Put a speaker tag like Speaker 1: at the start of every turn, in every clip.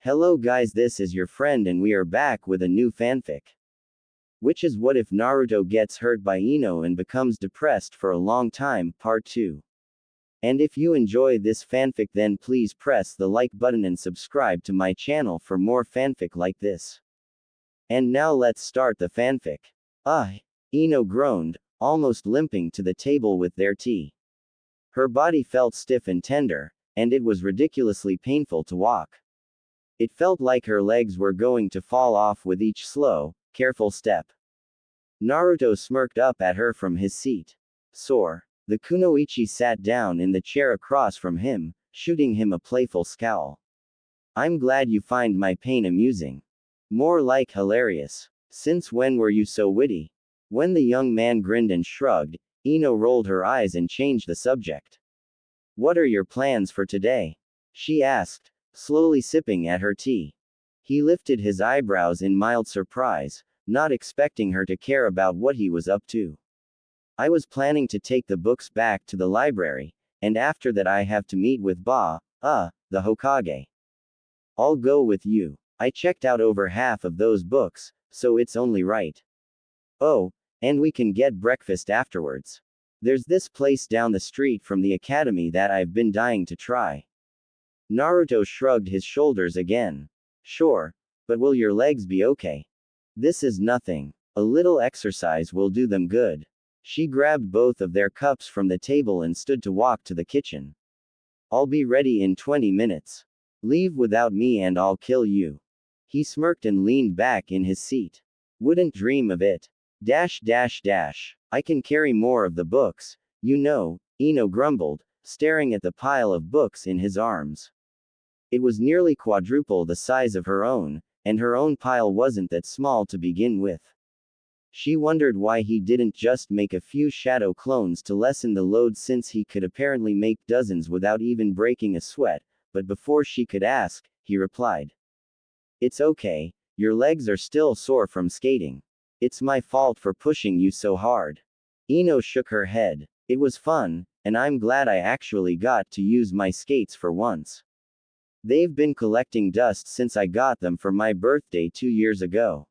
Speaker 1: Hello guys, this is your friend and we are back with a new fanfic. Which is what if Naruto gets hurt by Ino and becomes depressed for a long time, part 2. And if you enjoy this fanfic then please press the like button and subscribe to my channel for more fanfic like this. And now let's start the fanfic. Ino groaned, almost limping to the table with their tea. Her body felt stiff and tender, and it was ridiculously painful to walk. It felt like her legs were going to fall off with each slow, careful step. Naruto smirked up at her from his seat. Sore. The kunoichi sat down in the chair across from him, shooting him a playful scowl. I'm glad you find my pain amusing. More like hilarious. Since when were you so witty? When the young man grinned and shrugged, Ino rolled her eyes and changed the subject. What are your plans for today? She asked, slowly sipping at her tea. He lifted his eyebrows in mild surprise, not expecting her to care about what he was up to. I was planning to take the books back to the library, and after that I have to meet with the Hokage. I'll go with you. I checked out over half of those books, so it's only right. Oh, and we can get breakfast afterwards. There's this place down the street from the academy that I've been dying to try. Naruto shrugged his shoulders again. Sure, but will your legs be okay? This is nothing. A little exercise will do them good. She grabbed both of their cups from the table and stood to walk to the kitchen. I'll be ready in 20 minutes. Leave without me and I'll kill you. He smirked and leaned back in his seat. Wouldn't dream of it. I can carry more of the books, you know, Ino grumbled, staring at the pile of books in his arms. It was nearly quadruple the size of her own, and her own pile wasn't that small to begin with. She wondered why he didn't just make a few shadow clones to lessen the load since he could apparently make dozens without even breaking a sweat, but before she could ask, he replied. It's okay, your legs are still sore from skating. It's my fault for pushing you so hard. Ino shook her head. It was fun, and I'm glad I actually got to use my skates for once. They've been collecting dust since I got them for my birthday 2 years ago.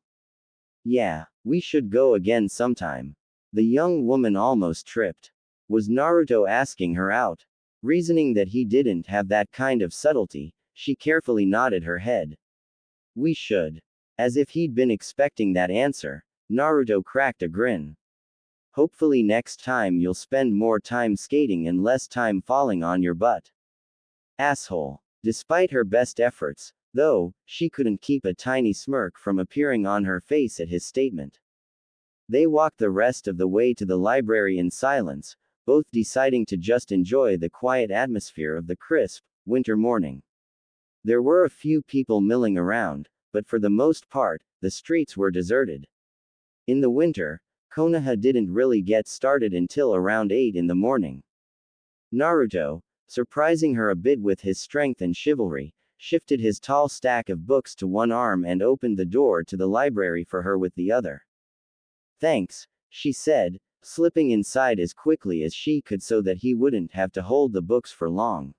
Speaker 1: Yeah, we should go again sometime. The young woman almost tripped. Was Naruto asking her out? Reasoning that he didn't have that kind of subtlety, she carefully nodded her head. We should. As if he'd been expecting that answer, Naruto cracked a grin. Hopefully next time you'll spend more time skating and less time falling on your butt. Asshole. Despite her best efforts, though, she couldn't keep a tiny smirk from appearing on her face at his statement. They walked the rest of the way to the library in silence, both deciding to just enjoy the quiet atmosphere of the crisp, winter morning. There were a few people milling around, but for the most part, the streets were deserted. In the winter, Konoha didn't really get started until around 8 in the morning. Naruto, surprising her a bit with his strength and chivalry, shifted his tall stack of books to one arm and opened the door to the library for her with the other. Thanks, she said, slipping inside as quickly as she could so that he wouldn't have to hold the books for long.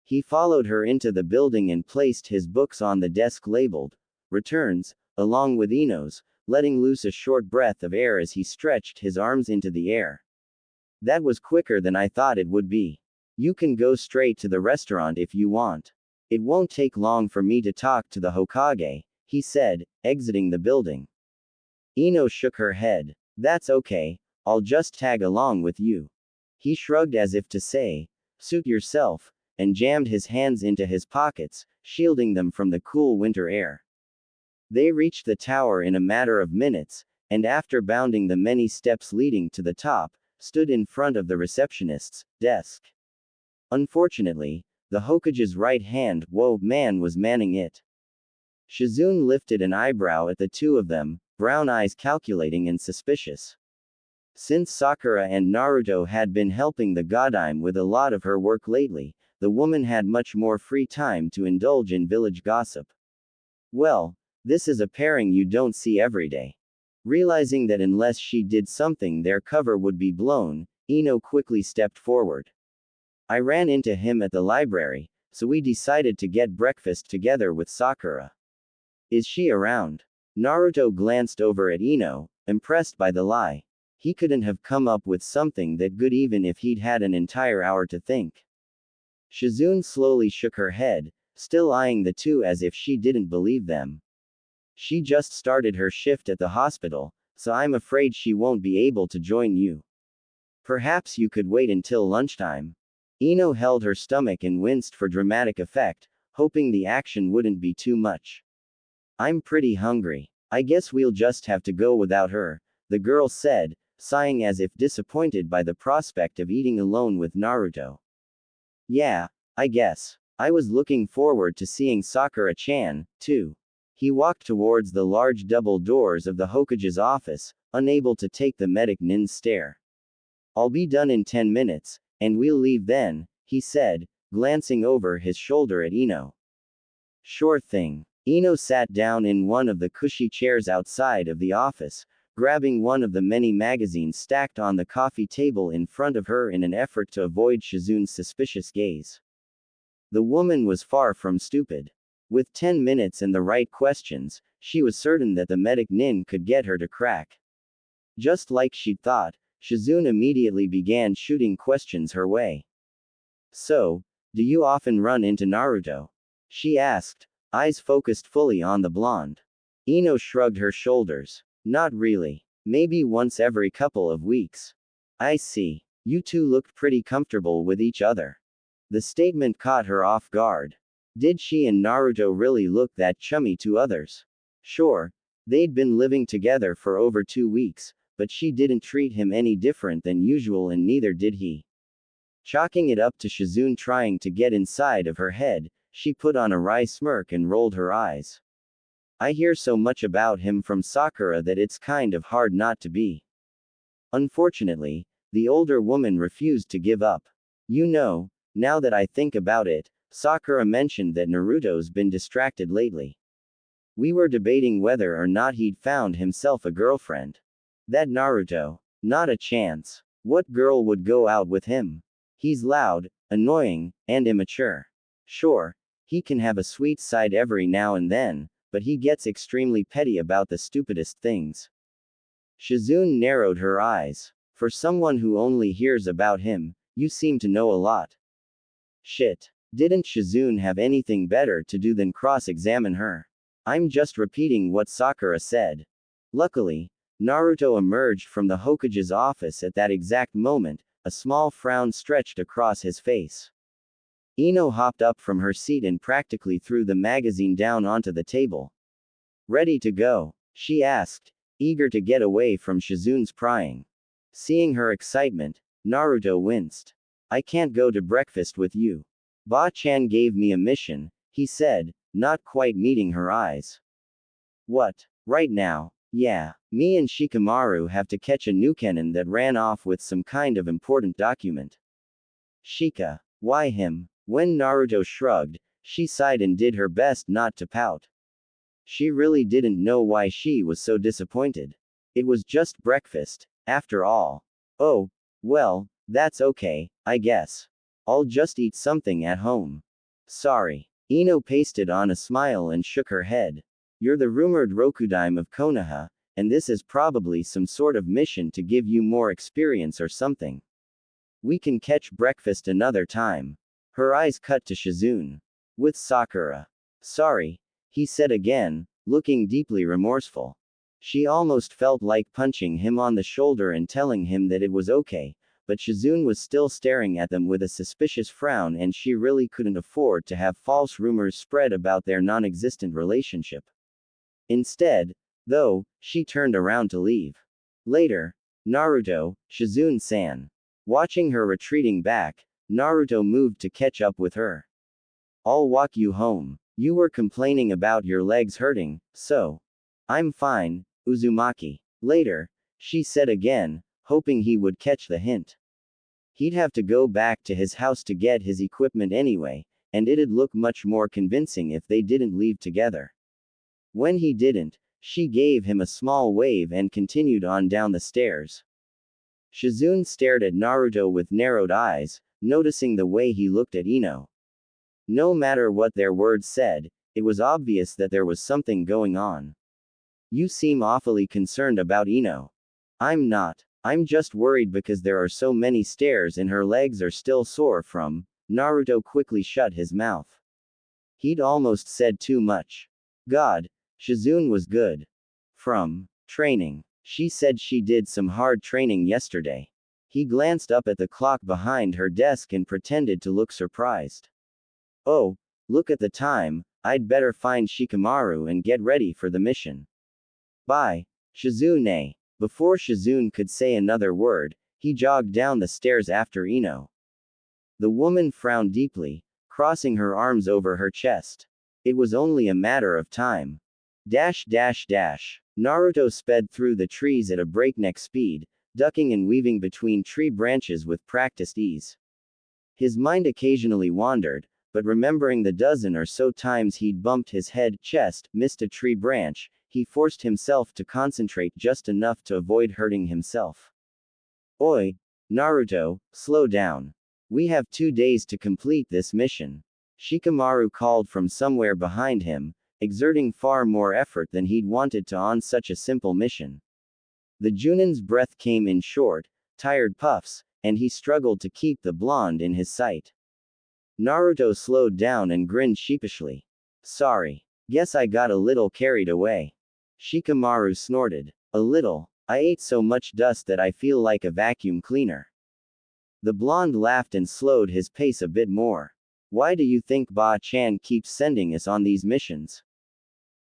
Speaker 1: He followed her into the building and placed his books on the desk labeled, Returns, along with Ino's, letting loose a short breath of air as he stretched his arms into the air. That was quicker than I thought it would be. You can go straight to the restaurant if you want. It won't take long for me to talk to the Hokage, he said, exiting the building. Ino shook her head. That's okay, I'll just tag along with you. He shrugged as if to say, suit yourself, and jammed his hands into his pockets, shielding them from the cool winter air. They reached the tower in a matter of minutes, and after bounding the many steps leading to the top, stood in front of the receptionist's desk. Unfortunately, the Hokage's right-hand man was manning it. Shizune lifted an eyebrow at the two of them, brown eyes calculating and suspicious. Since Sakura and Naruto had been helping the Godime with a lot of her work lately, the woman had much more free time to indulge in village gossip. Well, this is a pairing you don't see every day. Realizing that unless she did something their cover would be blown, Ino quickly stepped forward. I ran into him at the library, so we decided to get breakfast together with Sakura. Is she around? Naruto glanced over at Ino, impressed by the lie. He couldn't have come up with something that good even if he'd had an entire hour to think. Shizune slowly shook her head, still eyeing the two as if she didn't believe them. She just started her shift at the hospital, so I'm afraid she won't be able to join you. Perhaps you could wait until lunchtime. Ino held her stomach and winced for dramatic effect, hoping the action wouldn't be too much. I'm pretty hungry. I guess we'll just have to go without her, the girl said, sighing as if disappointed by the prospect of eating alone with Naruto. Yeah, I guess. I was looking forward to seeing Sakura-chan, too. He walked towards the large double doors of the Hokage's office, unable to take the medic Nin's stare. I'll be done in 10 minutes, and we'll leave then, he said, glancing over his shoulder at Ino. Sure thing. Ino sat down in one of the cushy chairs outside of the office, grabbing one of the many magazines stacked on the coffee table in front of her in an effort to avoid Shizune's suspicious gaze. The woman was far from stupid. With 10 minutes and the right questions, she was certain that the medic Nin could get her to crack. Just like she'd thought, Shizune immediately began shooting questions her way. So, do you often run into Naruto? She asked, eyes focused fully on the blonde. Ino shrugged her shoulders. Not really. Maybe once every couple of weeks. I see. You two looked pretty comfortable with each other. The statement caught her off guard. Did she and Naruto really look that chummy to others? Sure. They'd been living together for over 2 weeks, but she didn't treat him any different than usual and neither did he. Chalking it up to Shizune trying to get inside of her head, she put on a wry smirk and rolled her eyes. I hear so much about him from Sakura that it's kind of hard not to be. Unfortunately, the older woman refused to give up. You know, now that I think about it, Sakura mentioned that Naruto's been distracted lately. We were debating whether or not he'd found himself a girlfriend. That Naruto? Not a chance. What girl would go out with him? He's loud, annoying, and immature. Sure, he can have a sweet side every now and then, but he gets extremely petty about the stupidest things. Shizune narrowed her eyes. For someone who only hears about him, you seem to know a lot. Shit. Didn't Shizune have anything better to do than cross-examine her? I'm just repeating what Sakura said. Luckily, Naruto emerged from the Hokage's office at that exact moment, a small frown stretched across his face. Ino hopped up from her seat and practically threw the magazine down onto the table. Ready to go? She asked, eager to get away from Shizune's prying. Seeing her excitement, Naruto winced. I can't go to breakfast with you. Ba-chan gave me a mission, he said, not quite meeting her eyes. What? Right now? Yeah, me and Shikamaru have to catch a Nukenin that ran off with some kind of important document. Shika. Why him? When Naruto shrugged, she sighed and did her best not to pout. She really didn't know why she was so disappointed. It was just breakfast, after all. Oh, well, that's okay, I guess. I'll just eat something at home. Sorry. Ino pasted on a smile and shook her head. You're the rumored Rokudaime of Konoha, and this is probably some sort of mission to give you more experience or something. We can catch breakfast another time. Her eyes cut to Shizune. With Sakura. Sorry, he said again, looking deeply remorseful. She almost felt like punching him on the shoulder and telling him that it was okay, but Shizune was still staring at them with a suspicious frown and she really couldn't afford to have false rumors spread about their non-existent relationship. Instead, though, she turned around to leave. Later, Naruto, Shizune-san. Watching her retreating back, Naruto moved to catch up with her. I'll walk you home. You were complaining about your legs hurting, so. I'm fine, Uzumaki. Later, she said again, hoping he would catch the hint. He'd have to go back to his house to get his equipment anyway, and it'd look much more convincing if they didn't leave together. When he didn't, she gave him a small wave and continued on down the stairs. Shizune stared at Naruto with narrowed eyes, noticing the way he looked at Ino. No matter what their words said, it was obvious that there was something going on. You seem awfully concerned about Ino. I'm not. I'm just worried because there are so many stairs and her legs are still sore from. Naruto quickly shut his mouth. He'd almost said too much. God, Shizune was good. From training. She said she did some hard training yesterday. He glanced up at the clock behind her desk and pretended to look surprised. Oh, look at the time, I'd better find Shikamaru and get ready for the mission. Bye, Shizune. Before Shizune could say another word, he jogged down the stairs after Ino. The woman frowned deeply, crossing her arms over her chest. It was only a matter of time. Dash dash dash. Naruto sped through the trees at a breakneck speed, ducking and weaving between tree branches with practiced ease. His mind occasionally wandered, but remembering the dozen or so times he'd bumped his head, chest, missed a tree branch, he forced himself to concentrate just enough to avoid hurting himself. Oi, Naruto, slow down. We have 2 days to complete this mission. Shikamaru called from somewhere behind him, exerting far more effort than he'd wanted to on such a simple mission. The Junin's breath came in short, tired puffs, and he struggled to keep the blonde in his sight. Naruto slowed down and grinned sheepishly. Sorry. Guess I got a little carried away. Shikamaru snorted. A little. I ate so much dust that I feel like a vacuum cleaner. The blonde laughed and slowed his pace a bit more. Why do you think Ba-chan keeps sending us on these missions?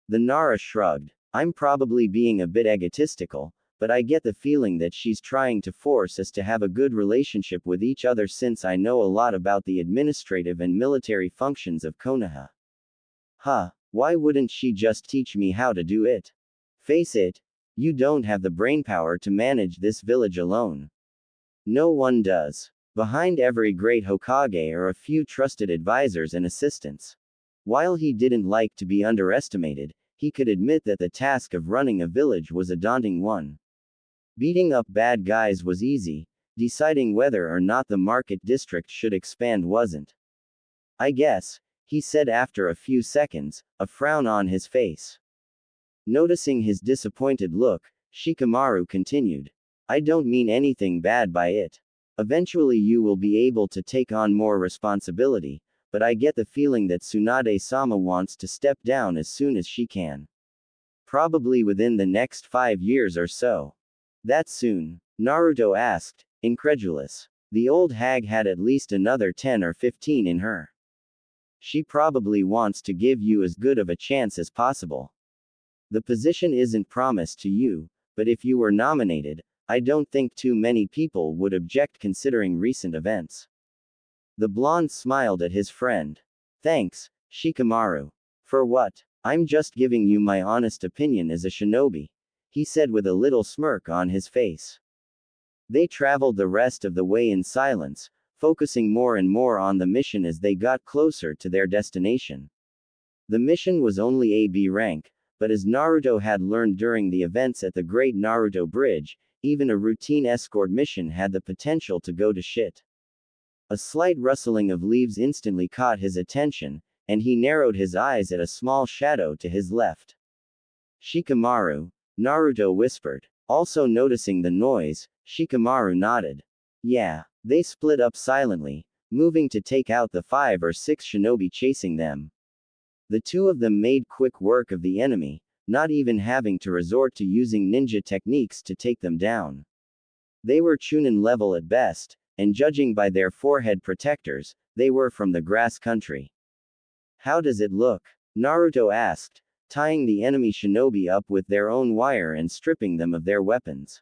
Speaker 1: The Nara shrugged. I'm probably being a bit egotistical, but I get the feeling that she's trying to force us to have a good relationship with each other since I know a lot about the administrative and military functions of Konoha. Huh, why wouldn't she just teach me how to do it? Face it, you don't have the brainpower to manage this village alone. No one does. Behind every great Hokage are a few trusted advisors and assistants. While he didn't like to be underestimated, he could admit that the task of running a village was a daunting one. Beating up bad guys was easy, deciding whether or not the market district should expand wasn't. I guess, he said after a few seconds, a frown on his face. Noticing his disappointed look, Shikamaru continued. I don't mean anything bad by it. Eventually you will be able to take on more responsibility, but I get the feeling that Tsunade-sama wants to step down as soon as she can. Probably within the next 5 years or so. That soon? Naruto asked, incredulous. The old hag had at least another 10 or 15 in her. She probably wants to give you as good of a chance as possible. The position isn't promised to you, but if you were nominated, I don't think too many people would object considering recent events. The blonde smiled at his friend. Thanks, Shikamaru. For what? I'm just giving you my honest opinion as a shinobi, he said with a little smirk on his face. They traveled the rest of the way in silence, focusing more and more on the mission as they got closer to their destination. The mission was only AB rank, but as Naruto had learned during the events at the Great Naruto Bridge, even a routine escort mission had the potential to go to shit. A slight rustling of leaves instantly caught his attention, and he narrowed his eyes at a small shadow to his left. Shikamaru, Naruto whispered. Also noticing the noise, Shikamaru nodded. Yeah, they split up silently, moving to take out the 5 or 6 shinobi chasing them. The two of them made quick work of the enemy, not even having to resort to using ninja techniques to take them down. They were Chunin level at best, and judging by their forehead protectors, they were from the grass country. How does it look? Naruto asked, tying the enemy shinobi up with their own wire and stripping them of their weapons.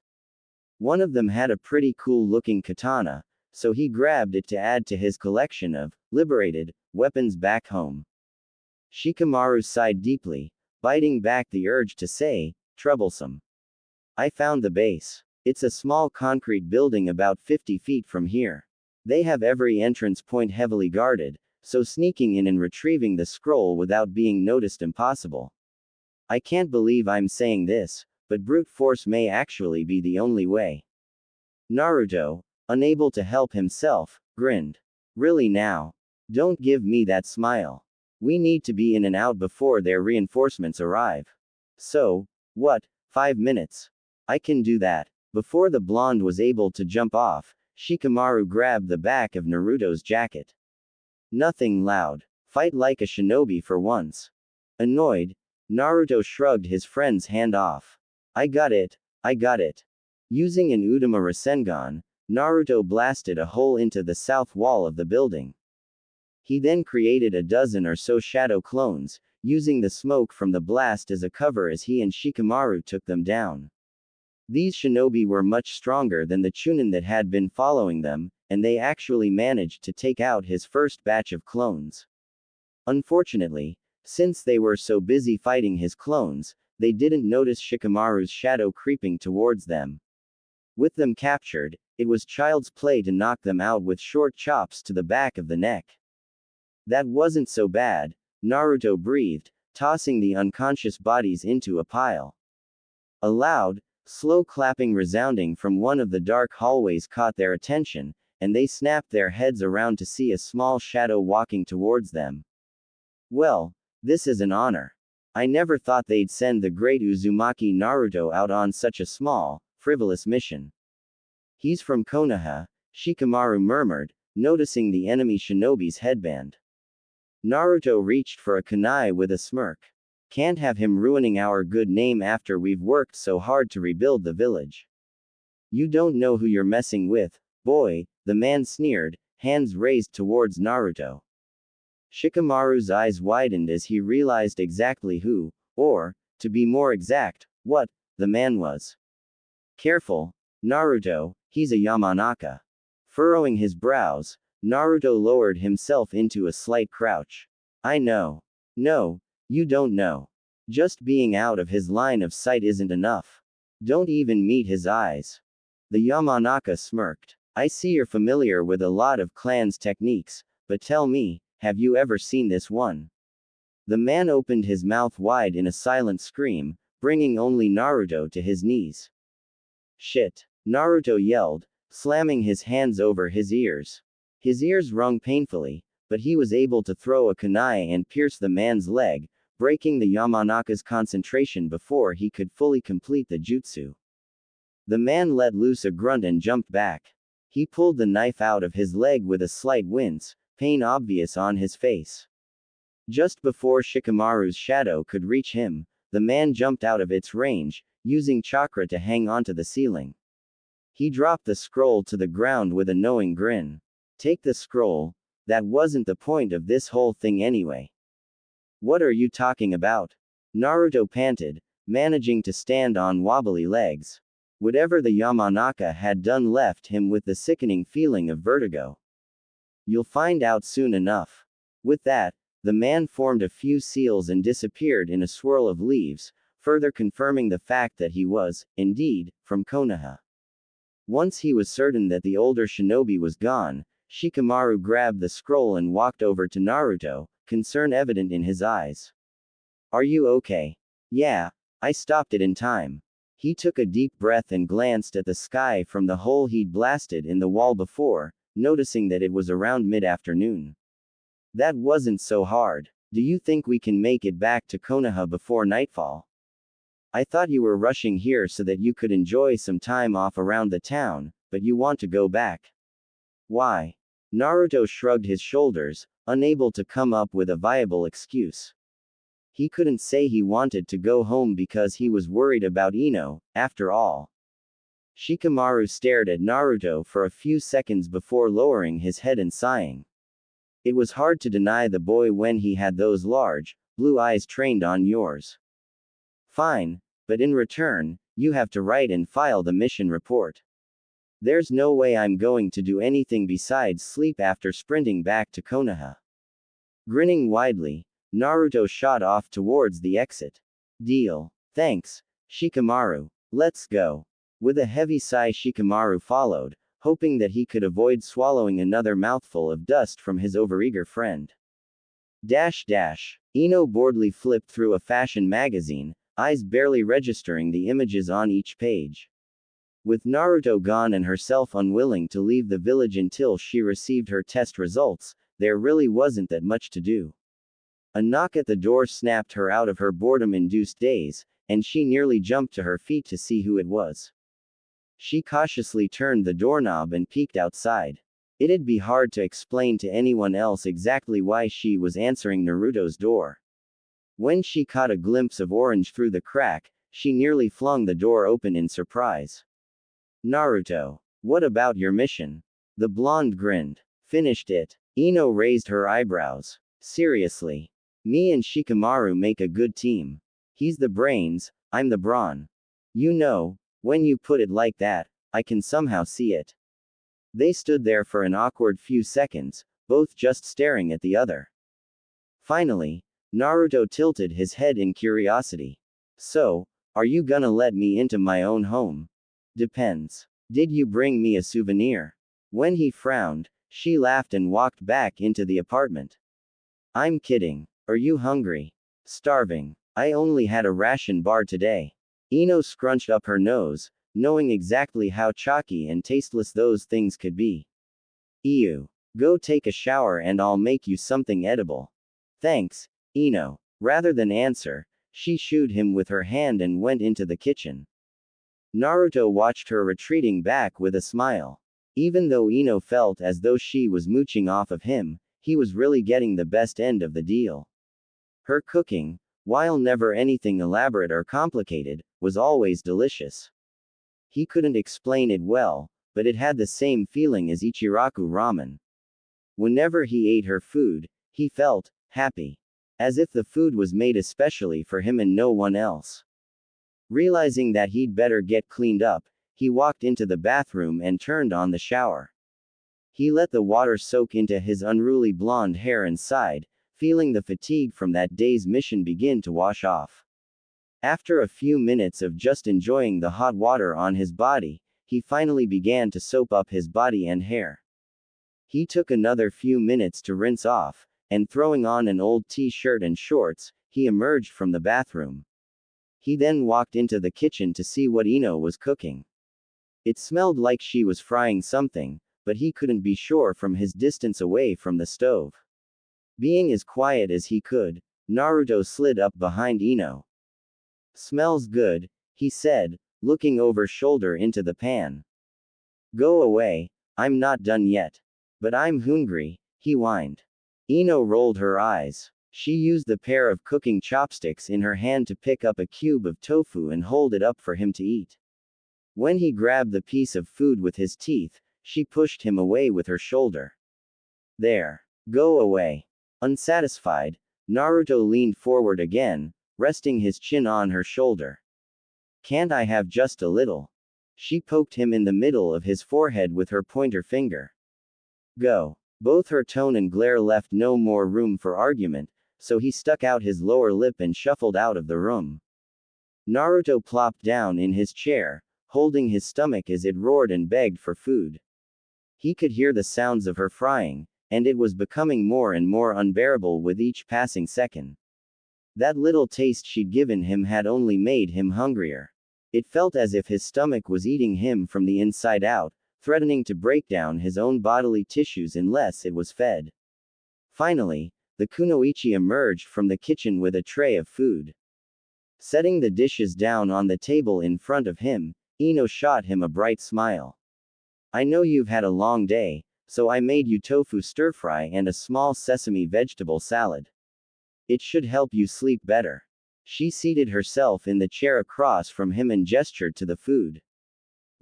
Speaker 1: One of them had a pretty cool looking katana, so he grabbed it to add to his collection of liberated weapons back home. Shikamaru sighed deeply, biting back the urge to say, troublesome. I found the base. It's a small concrete building about 50 feet from here. They have every entrance point heavily guarded, so sneaking in and retrieving the scroll without being noticed impossible. I can't believe I'm saying this, but brute force may actually be the only way. Naruto, unable to help himself, grinned. Really now? Don't give me that smile. We need to be in and out before their reinforcements arrive. So, what, 5 minutes? I can do that. Before the blonde was able to jump off, Shikamaru grabbed the back of Naruto's jacket. Nothing loud. Fight like a shinobi for once. Annoyed, Naruto shrugged his friend's hand off. I got it. I got it. Using an Udama Rasengan, Naruto blasted a hole into the south wall of the building. He then created a dozen or so shadow clones, using the smoke from the blast as a cover as he and Shikamaru took them down. These shinobi were much stronger than the Chunin that had been following them, and they actually managed to take out his first batch of clones. Unfortunately, since they were so busy fighting his clones, they didn't notice Shikamaru's shadow creeping towards them. With them captured, it was child's play to knock them out with short chops to the back of the neck. That wasn't so bad, Naruto breathed, tossing the unconscious bodies into a pile. A loud, slow clapping resounding from one of the dark hallways caught their attention, and they snapped their heads around to see a small shadow walking towards them. Well, this is an honor. I never thought they'd send the great Uzumaki Naruto out on such a small, frivolous mission. He's from Konoha, Shikamaru murmured, noticing the enemy shinobi's headband. Naruto reached for a kunai with a smirk. Can't have him ruining our good name after we've worked so hard to rebuild the village. You don't know who you're messing with, boy, the man sneered, hands raised towards Naruto. Shikamaru's eyes widened as he realized exactly who, or, to be more exact, what, the man was. Careful, Naruto, he's a Yamanaka. Furrowing his brows, Naruto lowered himself into a slight crouch. I know. No, you don't know. Just being out of his line of sight isn't enough. Don't even meet his eyes. The Yamanaka smirked. I see you're familiar with a lot of clans' techniques, but tell me, have you ever seen this one? The man opened his mouth wide in a silent scream, bringing only Naruto to his knees. Shit! Naruto yelled, slamming his hands over his ears. His ears rung painfully, but he was able to throw a kunai and pierce the man's leg, breaking the Yamanaka's concentration before he could fully complete the jutsu. The man let loose a grunt and jumped back. He pulled the knife out of his leg with a slight wince, pain obvious on his face. Just before Shikamaru's shadow could reach him, the man jumped out of its range, using chakra to hang onto the ceiling. He dropped the scroll to the ground with a knowing grin. Take the scroll, that wasn't the point of this whole thing anyway. What are you talking about? Naruto panted, managing to stand on wobbly legs. Whatever the Yamanaka had done left him with the sickening feeling of vertigo. You'll find out soon enough. With that, the man formed a few seals and disappeared in a swirl of leaves, further confirming the fact that he was, indeed, from Konoha. Once he was certain that the older shinobi was gone, Shikamaru grabbed the scroll and walked over to Naruto, concern evident in his eyes. Are you okay? Yeah, I stopped it in time. He took a deep breath and glanced at the sky from the hole he'd blasted in the wall before, noticing that it was around mid-afternoon. That wasn't so hard. Do you think we can make it back to Konoha before nightfall? I thought you were rushing here so that you could enjoy some time off around the town, but you want to go back. Why? Naruto shrugged his shoulders, unable to come up with a viable excuse. He couldn't say he wanted to go home because he was worried about Ino, after all. Shikamaru stared at Naruto for a few seconds before lowering his head and sighing. It was hard to deny the boy when he had those large, blue eyes trained on yours. Fine, but in return, you have to write and file the mission report. There's no way I'm going to do anything besides sleep after sprinting back to Konoha. Grinning widely, Naruto shot off towards the exit. Deal. Thanks, Shikamaru. Let's go. With a heavy sigh, Shikamaru followed, hoping that he could avoid swallowing another mouthful of dust from his overeager friend. Ino boredly flipped through a fashion magazine, eyes barely registering the images on each page. With Naruto gone and herself unwilling to leave the village until she received her test results, there really wasn't that much to do. A knock at the door snapped her out of her boredom-induced daze, and she nearly jumped to her feet to see who it was. She cautiously turned the doorknob and peeked outside. It'd be hard to explain to anyone else exactly why she was answering Naruto's door. When she caught a glimpse of orange through the crack, she nearly flung the door open in surprise. Naruto, what about your mission? The blonde grinned. Finished it. Ino raised her eyebrows. Seriously. Me and Shikamaru make a good team. He's the brains, I'm the brawn. You know, when you put it like that, I can somehow see it. They stood there for an awkward few seconds, both just staring at the other. Finally, Naruto tilted his head in curiosity. So, are you gonna let me into my own home? Depends. Did you bring me a souvenir? When he frowned, she laughed and walked back into the apartment. I'm kidding. Are you hungry? Starving. I only had a ration bar today. Ino scrunched up her nose, knowing exactly how chalky and tasteless those things could be. Ew. Go take a shower and I'll make you something edible. Thanks, Ino. Rather than answer, she shooed him with her hand and went into the kitchen. Naruto watched her retreating back with a smile. Even though Ino felt as though she was mooching off of him, he was really getting the best end of the deal. Her cooking, while never anything elaborate or complicated, was always delicious. He couldn't explain it well, but it had the same feeling as Ichiraku ramen. Whenever he ate her food, he felt happy. As if the food was made especially for him and no one else. Realizing that he'd better get cleaned up, he walked into the bathroom and turned on the shower. He let the water soak into his unruly blonde hair and sighed, feeling the fatigue from that day's mission begin to wash off. After a few minutes of just enjoying the hot water on his body, he finally began to soap up his body and hair. He took another few minutes to rinse off, and throwing on an old t-shirt and shorts, he emerged from the bathroom. He then walked into the kitchen to see what Ino was cooking. It smelled like she was frying something, but he couldn't be sure from his distance away from the stove. Being as quiet as he could, Naruto slid up behind Ino. Smells good, he said, looking over shoulder into the pan. Go away, I'm not done yet. But I'm hungry, he whined. Ino rolled her eyes. She used the pair of cooking chopsticks in her hand to pick up a cube of tofu and hold it up for him to eat. When he grabbed the piece of food with his teeth, she pushed him away with her shoulder. There. Go away. Unsatisfied, Naruto leaned forward again, resting his chin on her shoulder. Can't I have just a little? She poked him in the middle of his forehead with her pointer finger. Go. Both her tone and glare left no more room for argument, so he stuck out his lower lip and shuffled out of the room. Naruto plopped down in his chair, holding his stomach as it roared and begged for food. He could hear the sounds of her frying, and it was becoming more and more unbearable with each passing second. That little taste she'd given him had only made him hungrier. It felt as if his stomach was eating him from the inside out, threatening to break down his own bodily tissues unless it was fed. Finally, the kunoichi emerged from the kitchen with a tray of food. Setting the dishes down on the table in front of him, Ino shot him a bright smile. I know you've had a long day, so I made you tofu stir-fry and a small sesame vegetable salad. It should help you sleep better. She seated herself in the chair across from him and gestured to the food.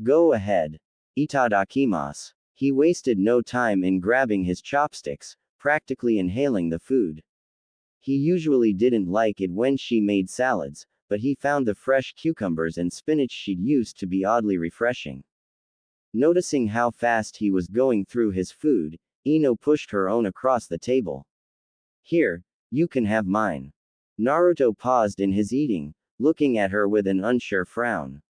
Speaker 1: Go ahead. Itadakimasu. He wasted no time in grabbing his chopsticks, practically inhaling the food. He usually didn't like it when she made salads, but he found the fresh cucumbers and spinach she'd used to be oddly refreshing. Noticing how fast he was going through his food, Ino pushed her own across the table. Here, you can have mine. Naruto paused in his eating, looking at her with an unsure frown.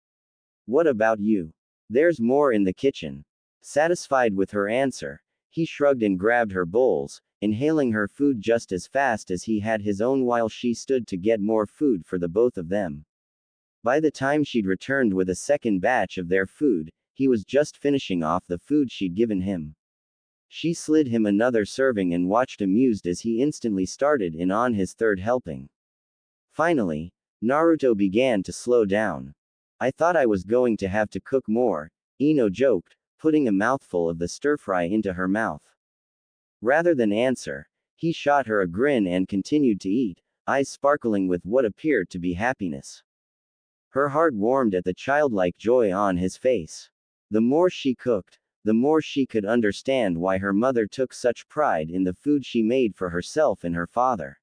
Speaker 1: What about you? There's more in the kitchen. Satisfied with her answer, he shrugged and grabbed her bowls, inhaling her food just as fast as he had his own while she stood to get more food for the both of them. By the time she'd returned with a second batch of their food, he was just finishing off the food she'd given him. She slid him another serving and watched amused as he instantly started in on his third helping. Finally, Naruto began to slow down. I thought I was going to have to cook more, Ino joked, putting a mouthful of the stir-fry into her mouth. Rather than answer, he shot her a grin and continued to eat, eyes sparkling with what appeared to be happiness. Her heart warmed at the childlike joy on his face. The more she cooked, the more she could understand why her mother took such pride in the food she made for herself and her father.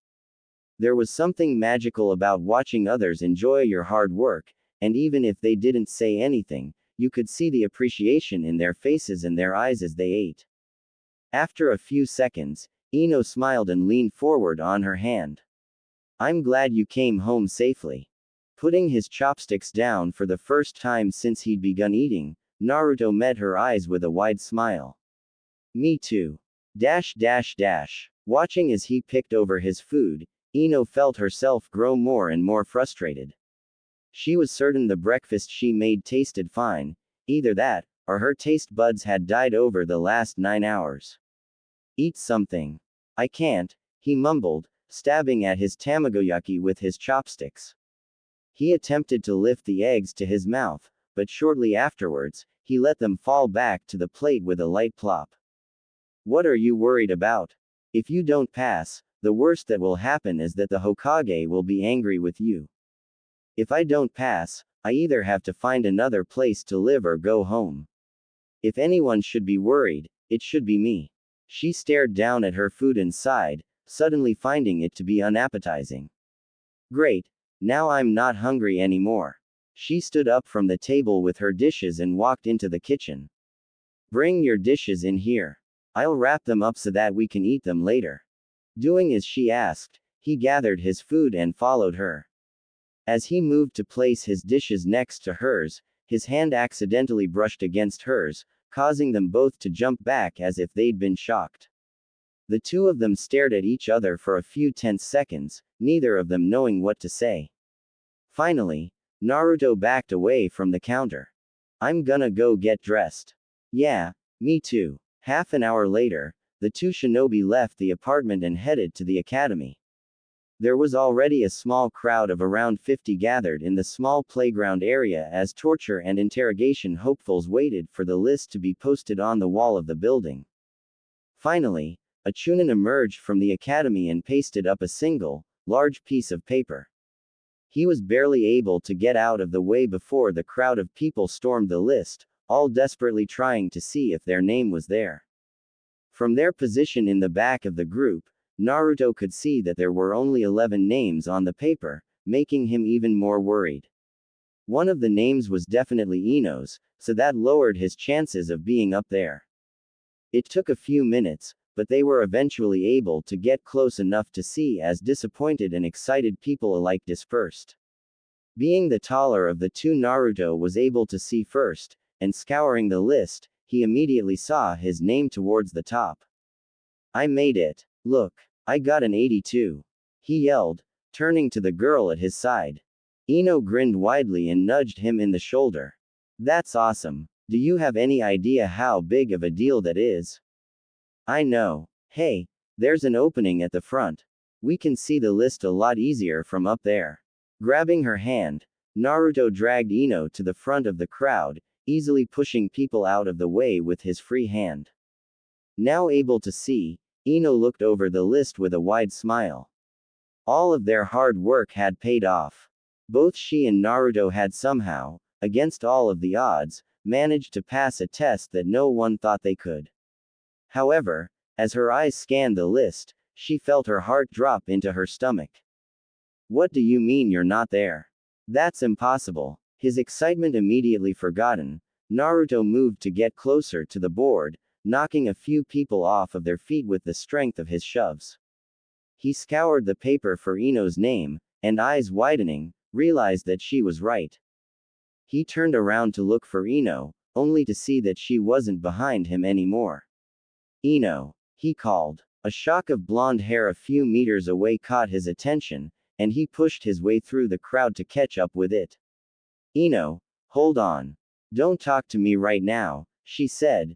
Speaker 1: There was something magical about watching others enjoy your hard work, and even if they didn't say anything, you could see the appreciation in their faces and their eyes as they ate. After a few seconds, Ino smiled and leaned forward on her hand. I'm glad you came home safely. Putting his chopsticks down for the first time since he'd begun eating, Naruto met her eyes with a wide smile. Me too. Watching as he picked over his food, Ino felt herself grow more and more frustrated. She was certain the breakfast she made tasted fine, either that, or her taste buds had died over the last 9 hours. Eat something. I can't, he mumbled, stabbing at his tamagoyaki with his chopsticks. He attempted to lift the eggs to his mouth, but shortly afterwards, he let them fall back to the plate with a light plop. What are you worried about? If you don't pass, the worst that will happen is that the Hokage will be angry with you. If I don't pass, I either have to find another place to live or go home. If anyone should be worried, it should be me. She stared down at her food and sighed, suddenly finding it to be unappetizing. Great, now I'm not hungry anymore. She stood up from the table with her dishes and walked into the kitchen. Bring your dishes in here. I'll wrap them up so that we can eat them later. Doing as she asked, he gathered his food and followed her. As he moved to place his dishes next to hers, his hand accidentally brushed against hers, causing them both to jump back as if they'd been shocked. The two of them stared at each other for a few tense seconds, neither of them knowing what to say. Finally, Naruto backed away from the counter. I'm gonna go get dressed. Yeah, me too. Half an hour later, the two shinobi left the apartment and headed to the academy. There was already a small crowd of around 50 gathered in the small playground area as torture and interrogation hopefuls waited for the list to be posted on the wall of the building. Finally, a chunin emerged from the academy and pasted up a single, large piece of paper. He was barely able to get out of the way before the crowd of people stormed the list, all desperately trying to see if their name was there. From their position in the back of the group, Naruto could see that there were only 11 names on the paper, making him even more worried. One of the names was definitely Ino's, so that lowered his chances of being up there. It took a few minutes, but they were eventually able to get close enough to see as disappointed and excited people alike dispersed. Being the taller of the two, Naruto was able to see first, and scouring the list, he immediately saw his name towards the top. I made it. Look, I got an 82. He yelled, turning to the girl at his side. Ino grinned widely and nudged him in the shoulder. That's awesome. Do you have any idea how big of a deal that is? I know. Hey, there's an opening at the front. We can see the list a lot easier from up there. Grabbing her hand, Naruto dragged Ino to the front of the crowd, easily pushing people out of the way with his free hand. Now able to see, Ino looked over the list with a wide smile. All of their hard work had paid off. Both she and Naruto had somehow, against all of the odds, managed to pass a test that no one thought they could. However, as her eyes scanned the list, she felt her heart drop into her stomach. What do you mean you're not there? That's impossible. His excitement immediately forgotten, Naruto moved to get closer to the board, knocking a few people off of their feet with the strength of his shoves. He scoured the paper for Ino's name, and eyes widening, realized that she was right. He turned around to look for Ino, only to see that she wasn't behind him anymore. Ino, he called. A shock of blonde hair a few meters away caught his attention, and he pushed his way through the crowd to catch up with it. Ino, hold on. Don't talk to me right now, she said,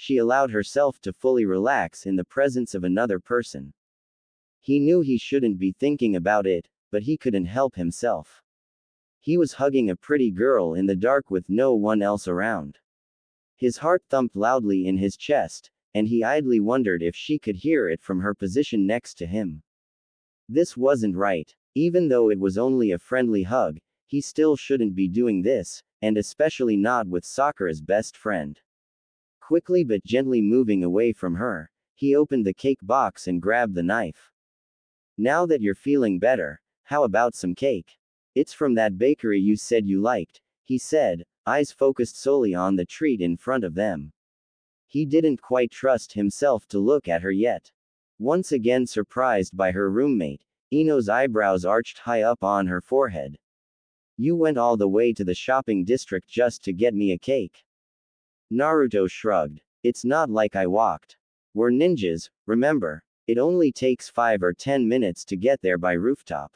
Speaker 1: she allowed herself to fully relax in the presence of another person. He knew he shouldn't be thinking about it, but he couldn't help himself. He was hugging a pretty girl in the dark with no one else around. His heart thumped loudly in his chest, and he idly wondered if she could hear it from her position next to him. This wasn't right. Even though it was only a friendly hug, he still shouldn't be doing this, and especially not with Sakura's best friend. Quickly but gently moving away from her, he opened the cake box and grabbed the knife. Now that you're feeling better, how about some cake? It's from that bakery you said you liked, he said, eyes focused solely on the treat in front of them. He didn't quite trust himself to look at her yet. Once again surprised by her roommate, Ino's eyebrows arched high up on her forehead. You went all the way to the shopping district just to get me a cake? Naruto shrugged. It's not like I walked. We're ninjas, remember? It only takes 5 or 10 minutes to get there by rooftop.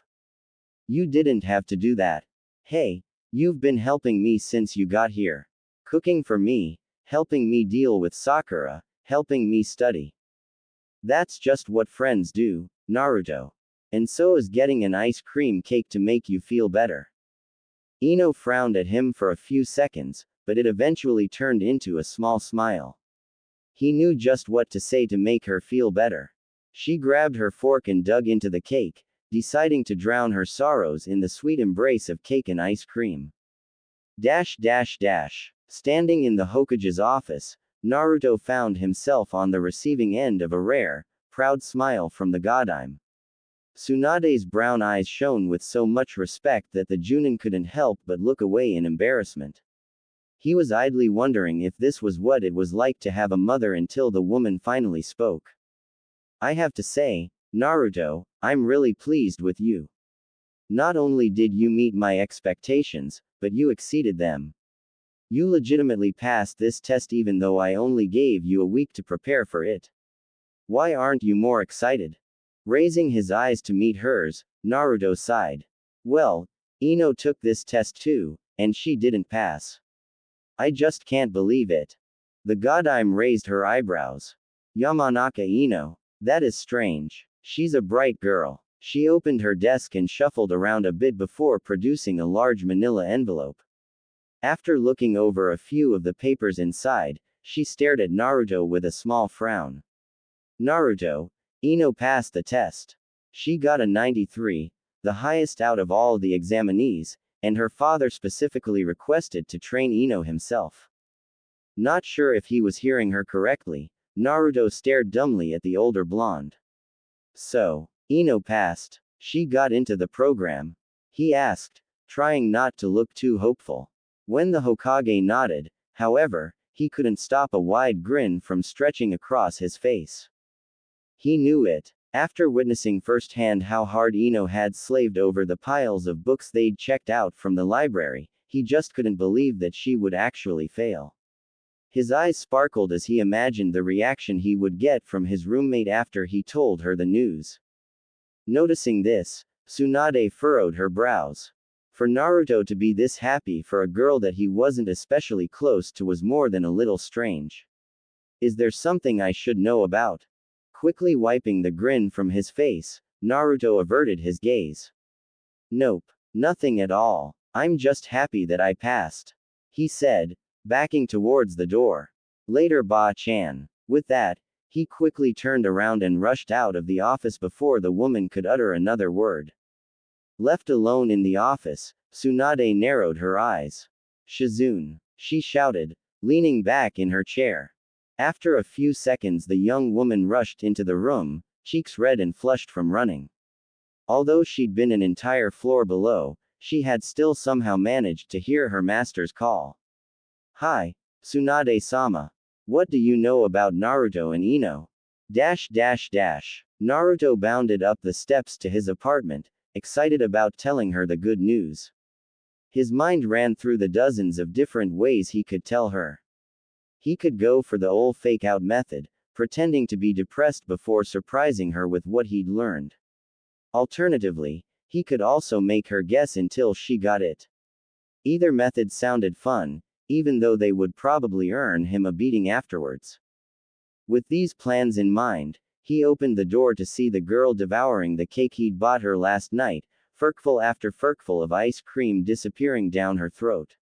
Speaker 1: You didn't have to do that. Hey, you've been helping me since you got here. Cooking for me, helping me deal with Sakura, helping me study. That's just what friends do, Naruto. And so is getting an ice cream cake to make you feel better. Ino frowned at him for a few seconds, but it eventually turned into a small smile. He knew just what to say to make her feel better. She grabbed her fork and dug into the cake, deciding to drown her sorrows in the sweet embrace of cake and ice cream. Standing in the Hokage's office, Naruto found himself on the receiving end of a rare, proud smile from the Godime. Tsunade's brown eyes shone with so much respect that the Junin couldn't help but look away in embarrassment. He was idly wondering if this was what it was like to have a mother until the woman finally spoke. I have to say, Naruto, I'm really pleased with you. Not only did you meet my expectations, but you exceeded them. You legitimately passed this test even though I only gave you a week to prepare for it. Why aren't you more excited? Raising his eyes to meet hers, Naruto sighed. Well, Ino took this test too, and she didn't pass. I just can't believe it. The Godime raised her eyebrows. Yamanaka Ino. That is strange. She's a bright girl. She opened her desk and shuffled around a bit before producing a large manila envelope. After looking over a few of the papers inside, she stared at Naruto with a small frown. Naruto, Ino passed the test. She got a 93, the highest out of all the examinees, and her father specifically requested to train Ino himself. Not sure if he was hearing her correctly, Naruto stared dumbly at the older blonde. So, Ino passed. She got into the program? He asked, trying not to look too hopeful. When the Hokage nodded, however, he couldn't stop a wide grin from stretching across his face. He knew it. After witnessing firsthand how hard Ino had slaved over the piles of books they'd checked out from the library, he just couldn't believe that she would actually fail. His eyes sparkled as he imagined the reaction he would get from his roommate after he told her the news. Noticing this, Tsunade furrowed her brows. For Naruto to be this happy for a girl that he wasn't especially close to was more than a little strange. Is there something I should know about? Quickly wiping the grin from his face, Naruto averted his gaze. Nope. Nothing at all. I'm just happy that I passed. He said, backing towards the door. Later Ba-chan. With that, he quickly turned around and rushed out of the office before the woman could utter another word. Left alone in the office, Tsunade narrowed her eyes. Shizune. She shouted, leaning back in her chair. After a few seconds the young woman rushed into the room, cheeks red and flushed from running. Although she'd been an entire floor below, she had still somehow managed to hear her master's call. Hi, Tsunade-sama. What do you know about Naruto and Ino? Naruto bounded up the steps to his apartment, excited about telling her the good news. His mind ran through the dozens of different ways he could tell her. He could go for the old fake-out method, pretending to be depressed before surprising her with what he'd learned. Alternatively, he could also make her guess until she got it. Either method sounded fun, even though they would probably earn him a beating afterwards. With these plans in mind, he opened the door to see the girl devouring the cake he'd bought her last night, furkful after furkful of ice cream disappearing down her throat.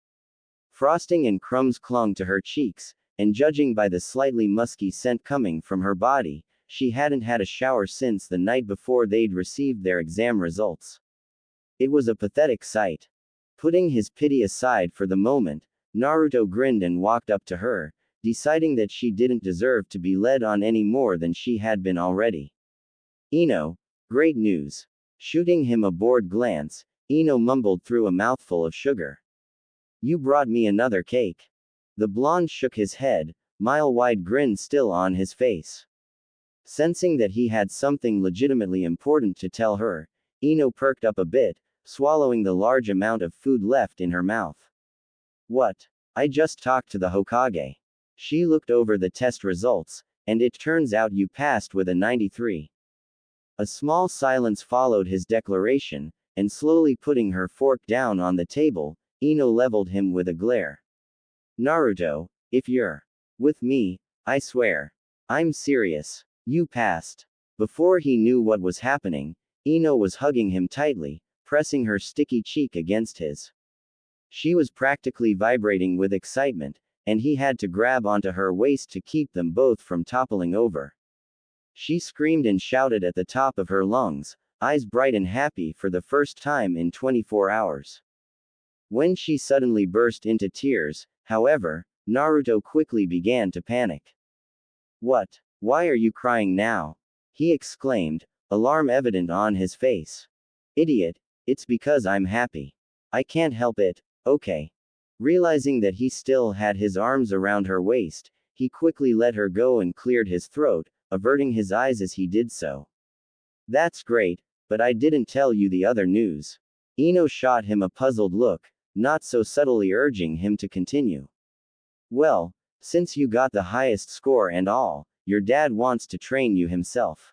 Speaker 1: Frosting and crumbs clung to her cheeks, and judging by the slightly musky scent coming from her body, she hadn't had a shower since the night before they'd received their exam results. It was a pathetic sight. Putting his pity aside for the moment, Naruto grinned and walked up to her, deciding that she didn't deserve to be led on any more than she had been already. Ino, great news. Shooting him a bored glance, Ino mumbled through a mouthful of sugar. You brought me another cake. The blonde shook his head, mile-wide grin still on his face. Sensing that he had something legitimately important to tell her, Ino perked up a bit, swallowing the large amount of food left in her mouth. What? I just talked to the Hokage. She looked over the test results, and it turns out you passed with a 93. A small silence followed his declaration, and slowly putting her fork down on the table, Ino leveled him with a glare. Naruto, if you're with me, I swear. I'm serious. You passed. Before he knew what was happening, Ino was hugging him tightly, pressing her sticky cheek against his. She was practically vibrating with excitement, and he had to grab onto her waist to keep them both from toppling over. She screamed and shouted at the top of her lungs, eyes bright and happy for the first time in 24 hours. When she suddenly burst into tears, however, Naruto quickly began to panic. What? Why are you crying now? He exclaimed, alarm evident on his face. Idiot, it's because I'm happy. I can't help it, okay. Realizing that he still had his arms around her waist, he quickly let her go and cleared his throat, averting his eyes as he did so. That's great, but I didn't tell you the other news. Ino shot him a puzzled look, not so subtly urging him to continue. Well, since you got the highest score and all, your dad wants to train you himself.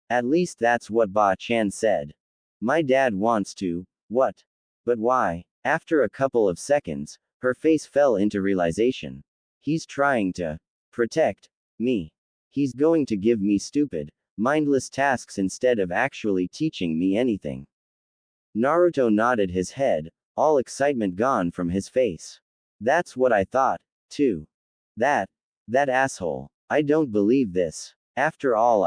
Speaker 1: At least that's what Ba-chan said. My dad wants to, what? But why? After a couple of seconds, her face fell into realization. He's trying to protect me. He's going to give me stupid, mindless tasks instead of actually teaching me anything. Naruto nodded his head, all excitement gone from his face. That's what I thought, too. That asshole. I don't believe this. After all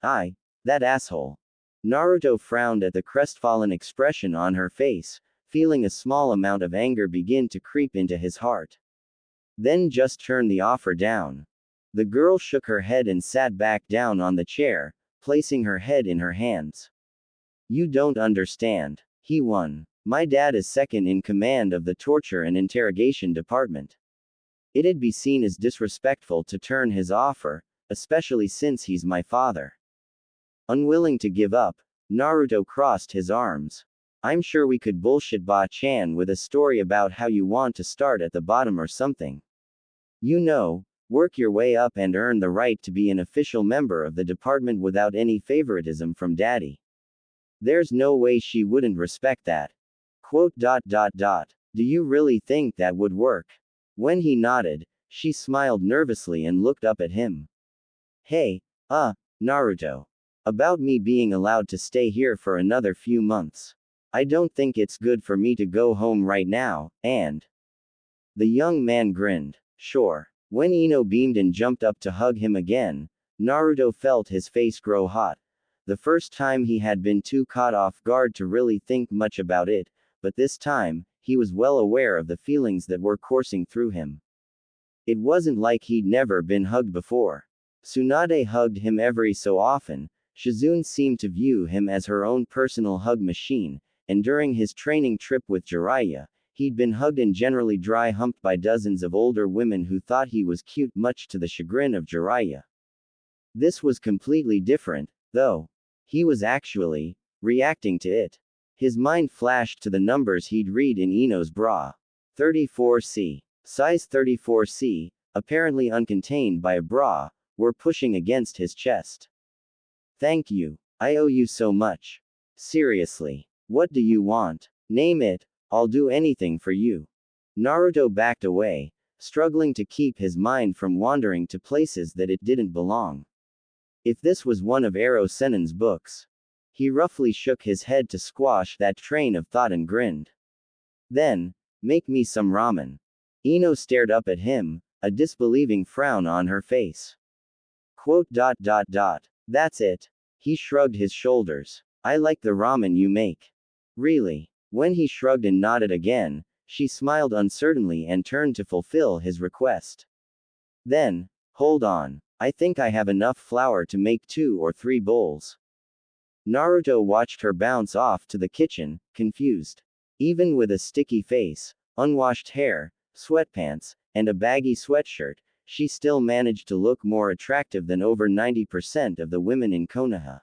Speaker 1: that asshole. Naruto frowned at the crestfallen expression on her face, feeling a small amount of anger begin to creep into his heart. Then just turn the offer down. The girl shook her head and sat back down on the chair, placing her head in her hands. You don't understand. He won. My dad is second in command of the torture and interrogation department. It'd be seen as disrespectful to turn his offer, especially since he's my father. Unwilling to give up, Naruto crossed his arms. I'm sure we could bullshit Ba-chan with a story about how you want to start at the bottom or something. You know, work your way up and earn the right to be an official member of the department without any favoritism from daddy. There's no way she wouldn't respect that. Do you really think that would work? When he nodded, she smiled nervously and looked up at him. Hey, Naruto. About me being allowed to stay here for another few months. I don't think it's good for me to go home right now, and. The young man grinned. Sure. When Ino beamed and jumped up to hug him again, Naruto felt his face grow hot. The first time he had been too caught off guard to really think much about it, but this time, he was well aware of the feelings that were coursing through him. It wasn't like he'd never been hugged before. Tsunade hugged him every so often. Shizune seemed to view him as her own personal hug machine, and during his training trip with Jiraiya, he'd been hugged and generally dry-humped by dozens of older women who thought he was cute, much to the chagrin of Jiraiya. This was completely different, though. He was actually reacting to it. His mind flashed to the numbers he'd read in Ino's bra. 34C. Size 34C, apparently uncontained by a bra, were pushing against his chest. Thank you. I owe you so much. Seriously. What do you want? Name it. I'll do anything for you. Naruto backed away, struggling to keep his mind from wandering to places that it didn't belong. If this was one of Ero Sennin's books. He roughly shook his head to squash that train of thought and grinned. Then, make me some ramen. Ino stared up at him, a disbelieving frown on her face. Quote. That's it. He shrugged his shoulders. I like the ramen you make. Really? When he shrugged and nodded again, she smiled uncertainly and turned to fulfill his request. Then, hold on. I think I have enough flour to make 2 or 3 bowls. Naruto watched her bounce off to the kitchen, confused. Even with a sticky face, unwashed hair, sweatpants, and a baggy sweatshirt, she still managed to look more attractive than over 90% of the women in Konoha.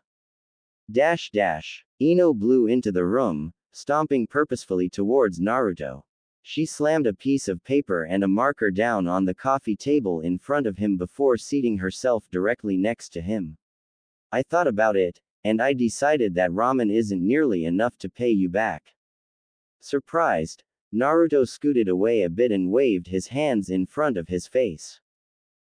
Speaker 1: Ino blew into the room, stomping purposefully towards Naruto. She slammed a piece of paper and a marker down on the coffee table in front of him before seating herself directly next to him. I thought about it, and I decided that ramen isn't nearly enough to pay you back. Surprised, Naruto scooted away a bit and waved his hands in front of his face.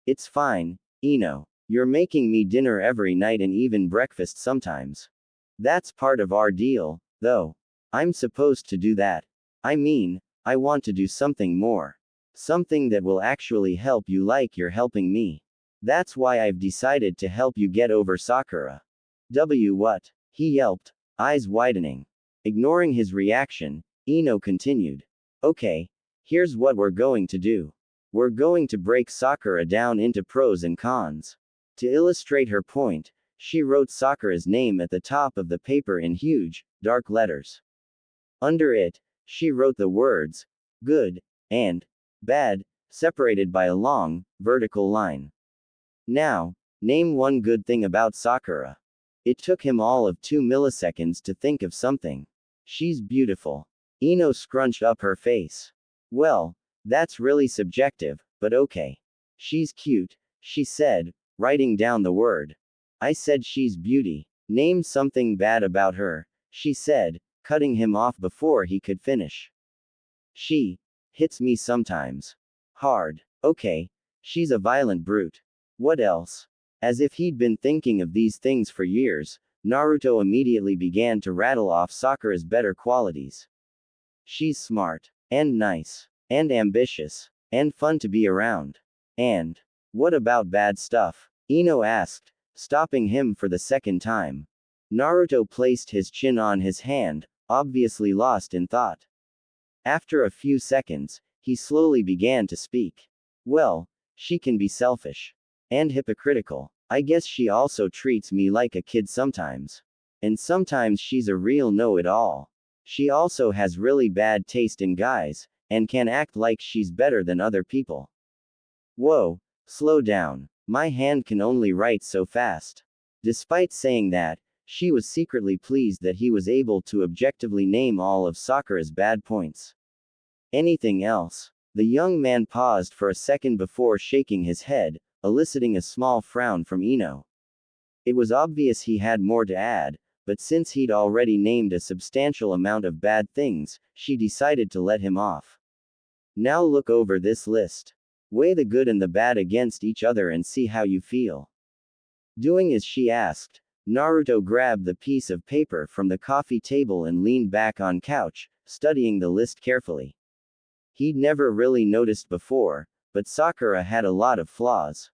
Speaker 1: It's fine, Ino. You're making me dinner every night and even breakfast sometimes. That's part of our deal, though. I'm supposed to do that. I mean, I want to do something more. Something that will actually help you like you're helping me. That's why I've decided to help you get over Sakura. What? He yelped, eyes widening. Ignoring his reaction, Ino continued. Okay, here's what we're going to do. We're going to break Sakura down into pros and cons. To illustrate her point, she wrote Sakura's name at the top of the paper in huge, dark letters. Under it, she wrote the words, good, and bad, separated by a long, vertical line. Now, name one good thing about Sakura. It took him all of 2 milliseconds to think of something. She's beautiful. Ino scrunched up her face. Well, that's really subjective, but okay. She's cute, she said, writing down the word. I said she's beauty. Name something bad about her, she said, cutting him off before he could finish. She hits me sometimes. Hard. Okay. She's a violent brute. What else? As if he'd been thinking of these things for years, Naruto immediately began to rattle off Sakura's better qualities. She's smart, and nice, and ambitious, and fun to be around. And what about bad stuff? Ino asked, stopping him for the second time. Naruto placed his chin on his hand, obviously lost in thought. After a few seconds, he slowly began to speak. Well, she can be selfish. And hypocritical. I guess she also treats me like a kid sometimes. And sometimes she's a real know-it-all. She also has really bad taste in guys, and can act like she's better than other people. Whoa, slow down. My hand can only write so fast. Despite saying that, she was secretly pleased that he was able to objectively name all of Sakura's bad points. Anything else? The young man paused for a second before shaking his head, eliciting a small frown from Ino. It was obvious he had more to add, but since he'd already named a substantial amount of bad things, she decided to let him off. Now look over this list. Weigh the good and the bad against each other and see how you feel. Doing as she asked, Naruto grabbed the piece of paper from the coffee table and leaned back on couch, studying the list carefully. He'd never really noticed before, but Sakura had a lot of flaws.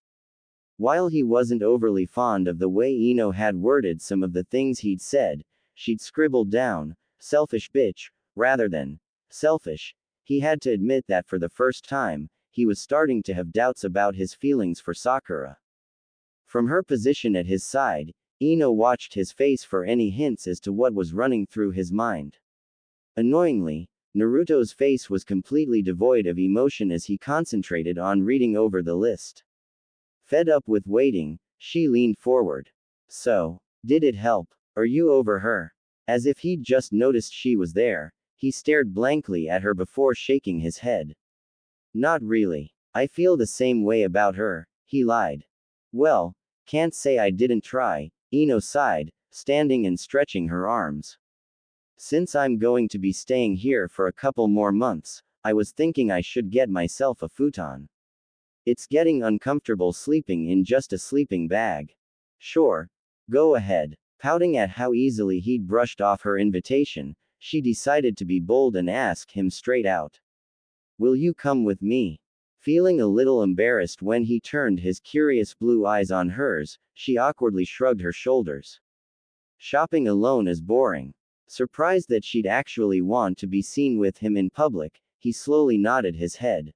Speaker 1: While he wasn't overly fond of the way Ino had worded some of the things he'd said, she'd scribbled down, selfish bitch, rather than selfish. He had to admit that for the first time, he was starting to have doubts about his feelings for Sakura. From her position at his side, Ino watched his face for any hints as to what was running through his mind. Annoyingly, Naruto's face was completely devoid of emotion as he concentrated on reading over the list. Fed up with waiting, she leaned forward. So, did it help? Are you over her? As if he'd just noticed she was there, he stared blankly at her before shaking his head. Not really. I feel the same way about her, he lied. Well, can't say I didn't try, Ino sighed, standing and stretching her arms. Since I'm going to be staying here for a couple more months, I was thinking I should get myself a futon. It's getting uncomfortable sleeping in just a sleeping bag. Sure. Go ahead. Pouting at how easily he'd brushed off her invitation, she decided to be bold and ask him straight out. Will you come with me? Feeling a little embarrassed when he turned his curious blue eyes on hers, she awkwardly shrugged her shoulders. Shopping alone is boring. Surprised that she'd actually want to be seen with him in public, he slowly nodded his head.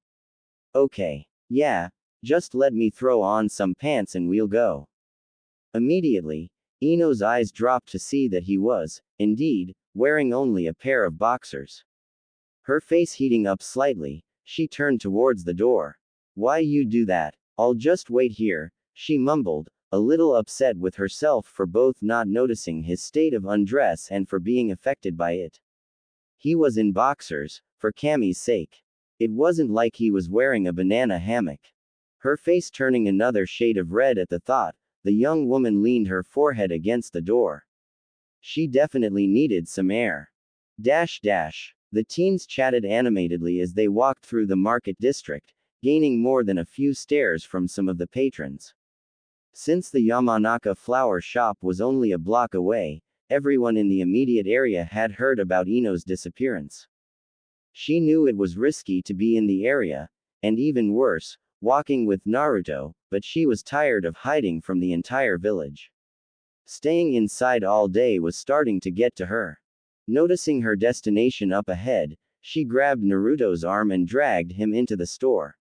Speaker 1: Okay. Yeah, just let me throw on some pants and we'll go. Immediately, Ino's eyes dropped to see that he was, indeed, wearing only a pair of boxers. Her face heating up slightly, she turned towards the door. Why you do that? I'll just wait here, she mumbled, a little upset with herself for both not noticing his state of undress and for being affected by it. He was in boxers, for Cammie's sake. It wasn't like he was wearing a banana hammock. Her face turning another shade of red at the thought, the young woman leaned her forehead against the door. She definitely needed some air. Dash dash. The teens chatted animatedly as they walked through the market district, gaining more than a few stares from some of the patrons. Since the Yamanaka flower shop was only a block away, everyone in the immediate area had heard about Ino's disappearance. She knew it was risky to be in the area, and even worse, walking with Naruto, but she was tired of hiding from the entire village. Staying inside all day was starting to get to her. Noticing her destination up ahead, she grabbed Naruto's arm and dragged him into the store.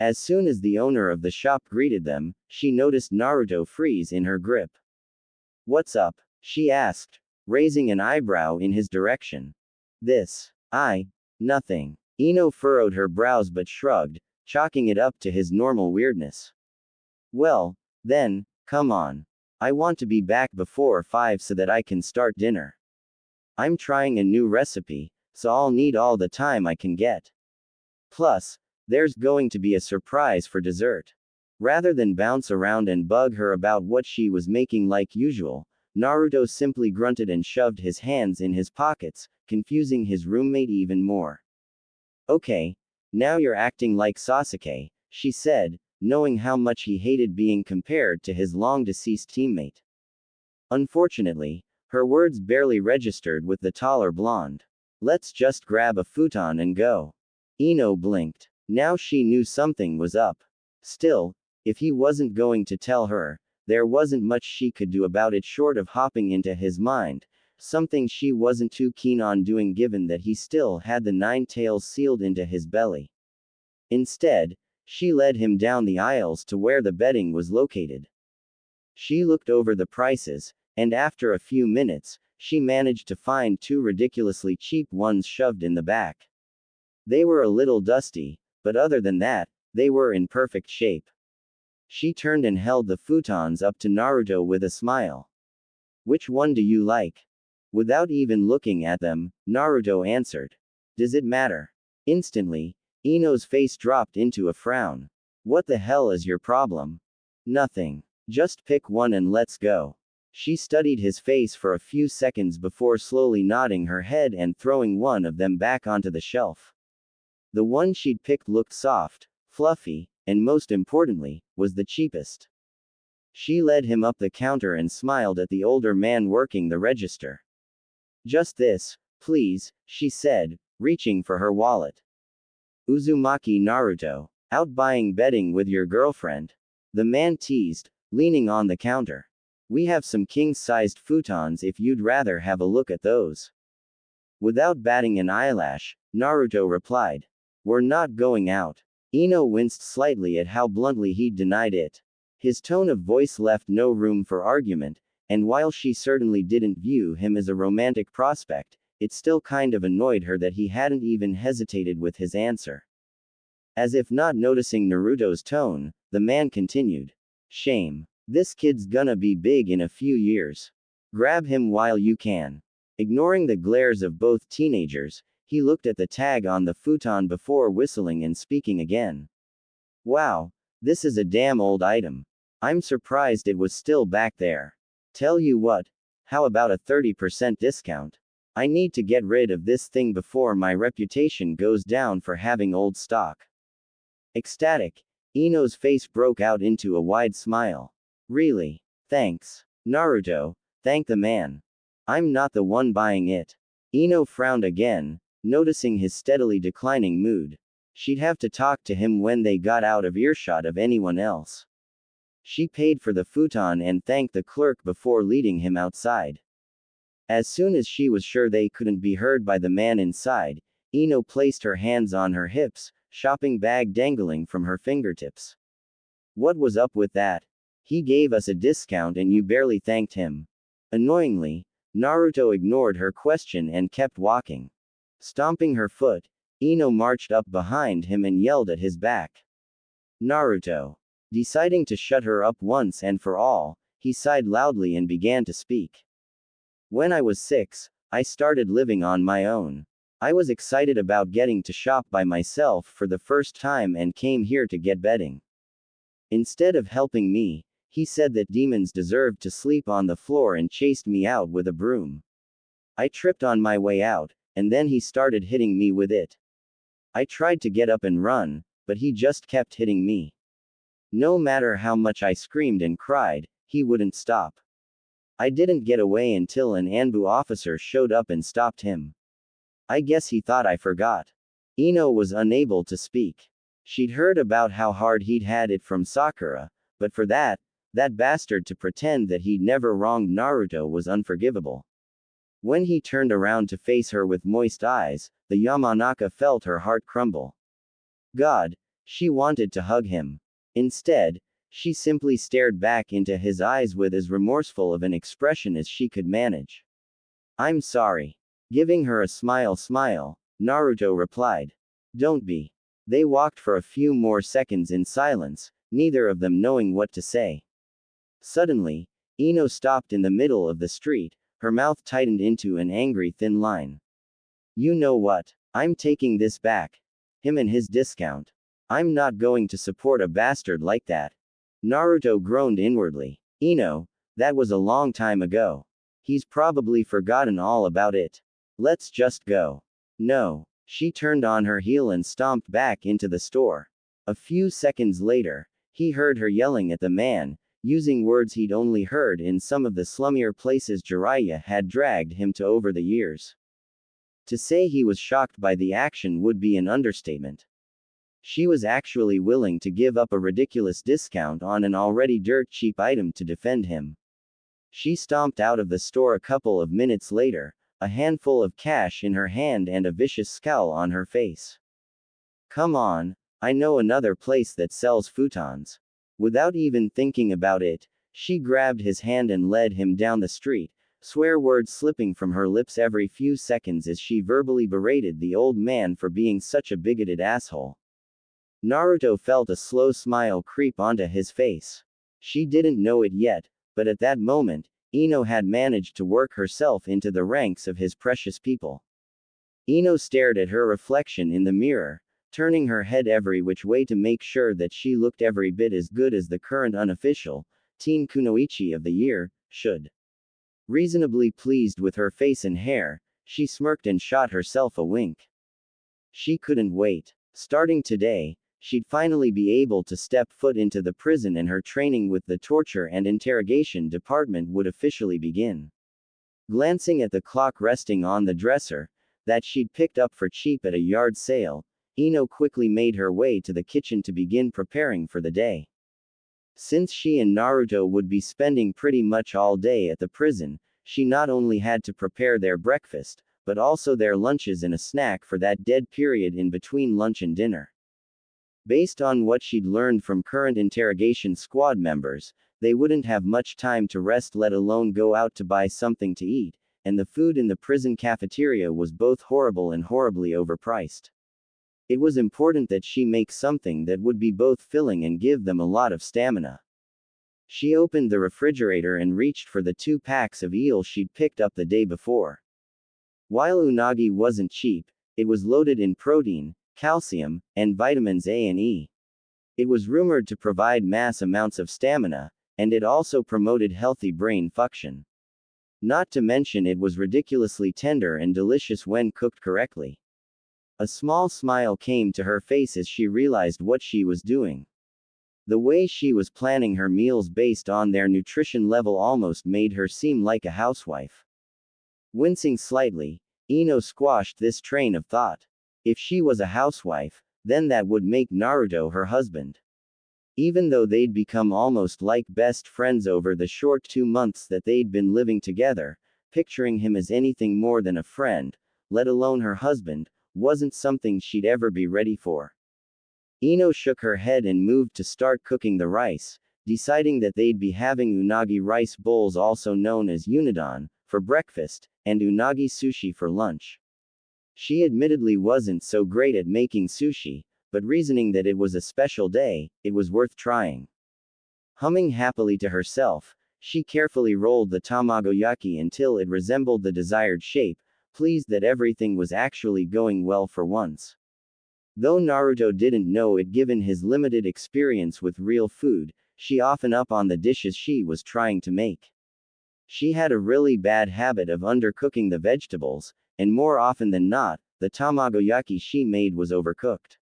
Speaker 1: As soon as the owner of the shop greeted them, she noticed Naruto freeze in her grip. What's up? She asked, raising an eyebrow in his direction. Nothing. Ino furrowed her brows but shrugged, chalking it up to his normal weirdness. Well, then, come on. I want to be back before 5 so that I can start dinner. I'm trying a new recipe, so I'll need all the time I can get. Plus, there's going to be a surprise for dessert. Rather than bounce around and bug her about what she was making like usual, Naruto simply grunted and shoved his hands in his pockets, confusing his roommate even more. Okay, now you're acting like Sasuke, she said, knowing how much he hated being compared to his long-deceased teammate. Unfortunately, her words barely registered with the taller blonde. Let's just grab a futon and go. Ino blinked. Now she knew something was up. Still, if he wasn't going to tell her, there wasn't much she could do about it short of hopping into his mind, something she wasn't too keen on doing given that he still had the 9 tails sealed into his belly. Instead, she led him down the aisles to where the bedding was located. She looked over the prices, and after a few minutes, she managed to find 2 ridiculously cheap ones shoved in the back. They were a little dusty, but other than that, they were in perfect shape. She turned and held the futons up to Naruto with a smile. Which one do you like? Without even looking at them, Naruto answered. Does it matter? Instantly, Ino's face dropped into a frown. What the hell is your problem? Nothing. Just pick one and let's go. She studied his face for a few seconds before slowly nodding her head and throwing one of them back onto the shelf. The one she'd picked looked soft, fluffy, and most importantly, was the cheapest. She led him up the counter and smiled at the older man working the register. Just this, please, she said, reaching for her wallet. Uzumaki Naruto, out buying bedding with your girlfriend? The man teased, leaning on the counter. We have some king-sized futons if you'd rather have a look at those. Without batting an eyelash, Naruto replied. We're not going out. Ino winced slightly at how bluntly he'd denied it. His tone of voice left no room for argument, and while she certainly didn't view him as a romantic prospect, it still kind of annoyed her that he hadn't even hesitated with his answer. As if not noticing Naruto's tone, the man continued. Shame. This kid's gonna be big in a few years. Grab him while you can. Ignoring the glares of both teenagers, he looked at the tag on the futon before whistling and speaking again. Wow, this is a damn old item. I'm surprised it was still back there. Tell you what, how about a 30% discount? I need to get rid of this thing before my reputation goes down for having old stock. Ecstatic, Ino's face broke out into a wide smile. Really? Thanks. Naruto, thank the man. I'm not the one buying it. Ino frowned again, noticing his steadily declining mood. She'd have to talk to him when they got out of earshot of anyone else. She paid for the futon and thanked the clerk before leading him outside. As soon as she was sure they couldn't be heard by the man inside, Ino placed her hands on her hips, shopping bag dangling from her fingertips. What was up with that? He gave us a discount and you barely thanked him. Annoyingly, Naruto ignored her question and kept walking. Stomping her foot, Ino marched up behind him and yelled at his back. Naruto. Deciding to shut her up once and for all, he sighed loudly and began to speak. When I was 6, I started living on my own. I was excited about getting to shop by myself for the first time and came here to get bedding. Instead of helping me, he said that demons deserved to sleep on the floor and chased me out with a broom. I tripped on my way out, and then he started hitting me with it. I tried to get up and run, but he just kept hitting me. No matter how much I screamed and cried, he wouldn't stop. I didn't get away until an Anbu officer showed up and stopped him. I guess he thought I forgot. Ino was unable to speak. She'd heard about how hard he'd had it from Sakura, but for that bastard to pretend that he'd never wronged Naruto was unforgivable. When he turned around to face her with moist eyes, the Yamanaka felt her heart crumble. God, she wanted to hug him. Instead, she simply stared back into his eyes with as remorseful of an expression as she could manage. I'm sorry. Giving her a smile, Naruto replied. Don't be. They walked for a few more seconds in silence, neither of them knowing what to say. Suddenly, Ino stopped in the middle of the street, her mouth tightened into an angry thin line. You know what? I'm taking this back. Him and his discount. I'm not going to support a bastard like that. Naruto groaned inwardly. Ino, that was a long time ago. He's probably forgotten all about it. Let's just go. No. She turned on her heel and stomped back into the store. A few seconds later, he heard her yelling at the man, using words he'd only heard in some of the slummier places Jiraiya had dragged him to over the years. To say he was shocked by the action would be an understatement. She was actually willing to give up a ridiculous discount on an already dirt-cheap item to defend him. She stomped out of the store a couple of minutes later, a handful of cash in her hand and a vicious scowl on her face. Come on, I know another place that sells futons. Without even thinking about it, she grabbed his hand and led him down the street, swear words slipping from her lips every few seconds as she verbally berated the old man for being such a bigoted asshole. Naruto felt a slow smile creep onto his face. She didn't know it yet, but at that moment, Ino had managed to work herself into the ranks of his precious people. Ino stared at her reflection in the mirror, turning her head every which way to make sure that she looked every bit as good as the current unofficial teen kunoichi of the year should. Reasonably pleased with her face and hair, she smirked and shot herself a wink. She couldn't wait. Starting today, she'd finally be able to step foot into the prison and her training with the torture and interrogation department would officially begin. Glancing at the clock resting on the dresser, that she'd picked up for cheap at a yard sale, Ino quickly made her way to the kitchen to begin preparing for the day. Since she and Naruto would be spending pretty much all day at the prison, she not only had to prepare their breakfast, but also their lunches and a snack for that dead period in between lunch and dinner. Based on what she'd learned from current interrogation squad members, they wouldn't have much time to rest, let alone go out to buy something to eat, and the food in the prison cafeteria was both horrible and horribly overpriced. It was important that she make something that would be both filling and give them a lot of stamina. She opened the refrigerator and reached for the 2 packs of eel she'd picked up the day before. While unagi wasn't cheap, it was loaded in protein, calcium, and vitamins A and E. It was rumored to provide mass amounts of stamina, and it also promoted healthy brain function. Not to mention it was ridiculously tender and delicious when cooked correctly. A small smile came to her face as she realized what she was doing. The way she was planning her meals based on their nutrition level almost made her seem like a housewife. Wincing slightly, Ino squashed this train of thought. If she was a housewife, then that would make Naruto her husband. Even though they'd become almost like best friends over the short 2 months that they'd been living together, picturing him as anything more than a friend, let alone her husband, wasn't something she'd ever be ready for. Ino shook her head and moved to start cooking the rice, deciding that they'd be having unagi rice bowls, also known as unadon, for breakfast, and unagi sushi for lunch. She admittedly wasn't so great at making sushi, but reasoning that it was a special day, it was worth trying. Humming happily to herself, she carefully rolled the tamagoyaki until it resembled the desired shape, pleased that everything was actually going well for once. Though Naruto didn't know it given his limited experience with real food, she often up on the dishes she was trying to make. She had a really bad habit of undercooking the vegetables, and more often than not, the tamagoyaki she made was overcooked.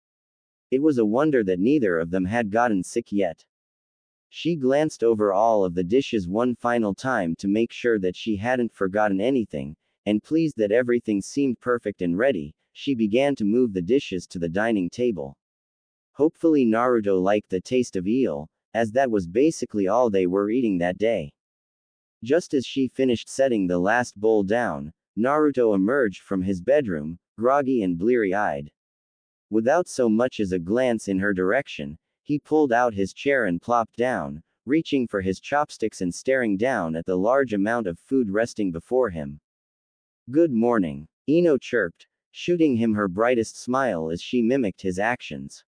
Speaker 1: It was a wonder that neither of them had gotten sick yet. She glanced over all of the dishes one final time to make sure that she hadn't forgotten anything, and pleased that everything seemed perfect and ready, she began to move the dishes to the dining table. Hopefully Naruto liked the taste of eel, as that was basically all they were eating that day. Just as she finished setting the last bowl down, Naruto emerged from his bedroom, groggy and bleary-eyed. Without so much as a glance in her direction, he pulled out his chair and plopped down, reaching for his chopsticks and staring down at the large amount of food resting before him. "Good morning," Ino chirped, shooting him her brightest smile as she mimicked his actions.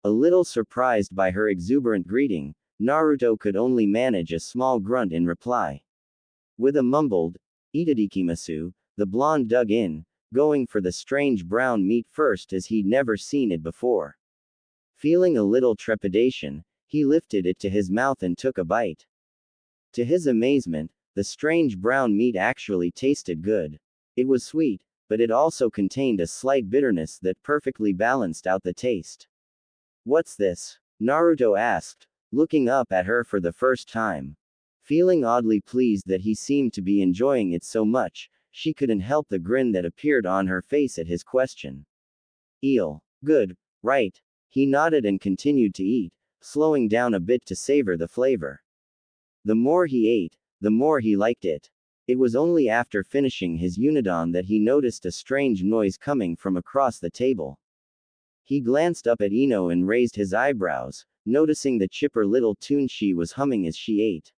Speaker 1: A little surprised by her exuberant greeting, Naruto could only manage a small grunt in reply. With a mumbled, "Itadakimasu," the blonde dug in, going for the strange brown meat first as he'd never seen it before. Feeling a little trepidation, he lifted it to his mouth and took a bite. To his amazement, the strange brown meat actually tasted good. It was sweet, but it also contained a slight bitterness that perfectly balanced out the taste. "What's this?" Naruto asked, looking up at her for the first time. Feeling oddly pleased that he seemed to be enjoying it so much, she couldn't help the grin that appeared on her face at his question. "Eel. Good, right?" He nodded and continued to eat, slowing down a bit to savor the flavor. The more he ate, the more he liked it. It was only after finishing his unadon that he noticed a strange noise coming from across the table. He glanced up at Ino and raised his eyebrows, noticing the chipper little tune she was humming as she ate.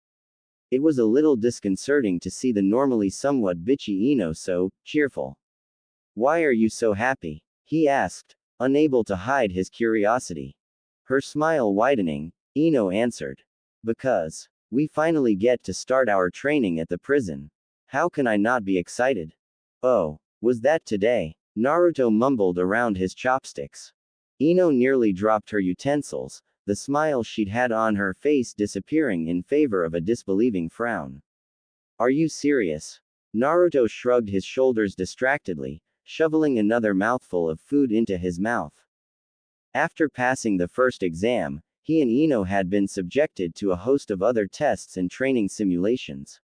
Speaker 1: It was a little disconcerting to see the normally somewhat bitchy Ino so cheerful. "Why are you so happy?" he asked, unable to hide his curiosity. Her smile widening, Ino answered. "Because we finally get to start our training at the prison. How can I not be excited?" "Oh, was that today?" Naruto mumbled around his chopsticks. Ino nearly dropped her utensils, the smile she'd had on her face disappearing in favor of a disbelieving frown. "Are you serious?" Naruto shrugged his shoulders distractedly, shoveling another mouthful of food into his mouth. After passing the first exam, he and Ino had been subjected to a host of other tests and training simulations.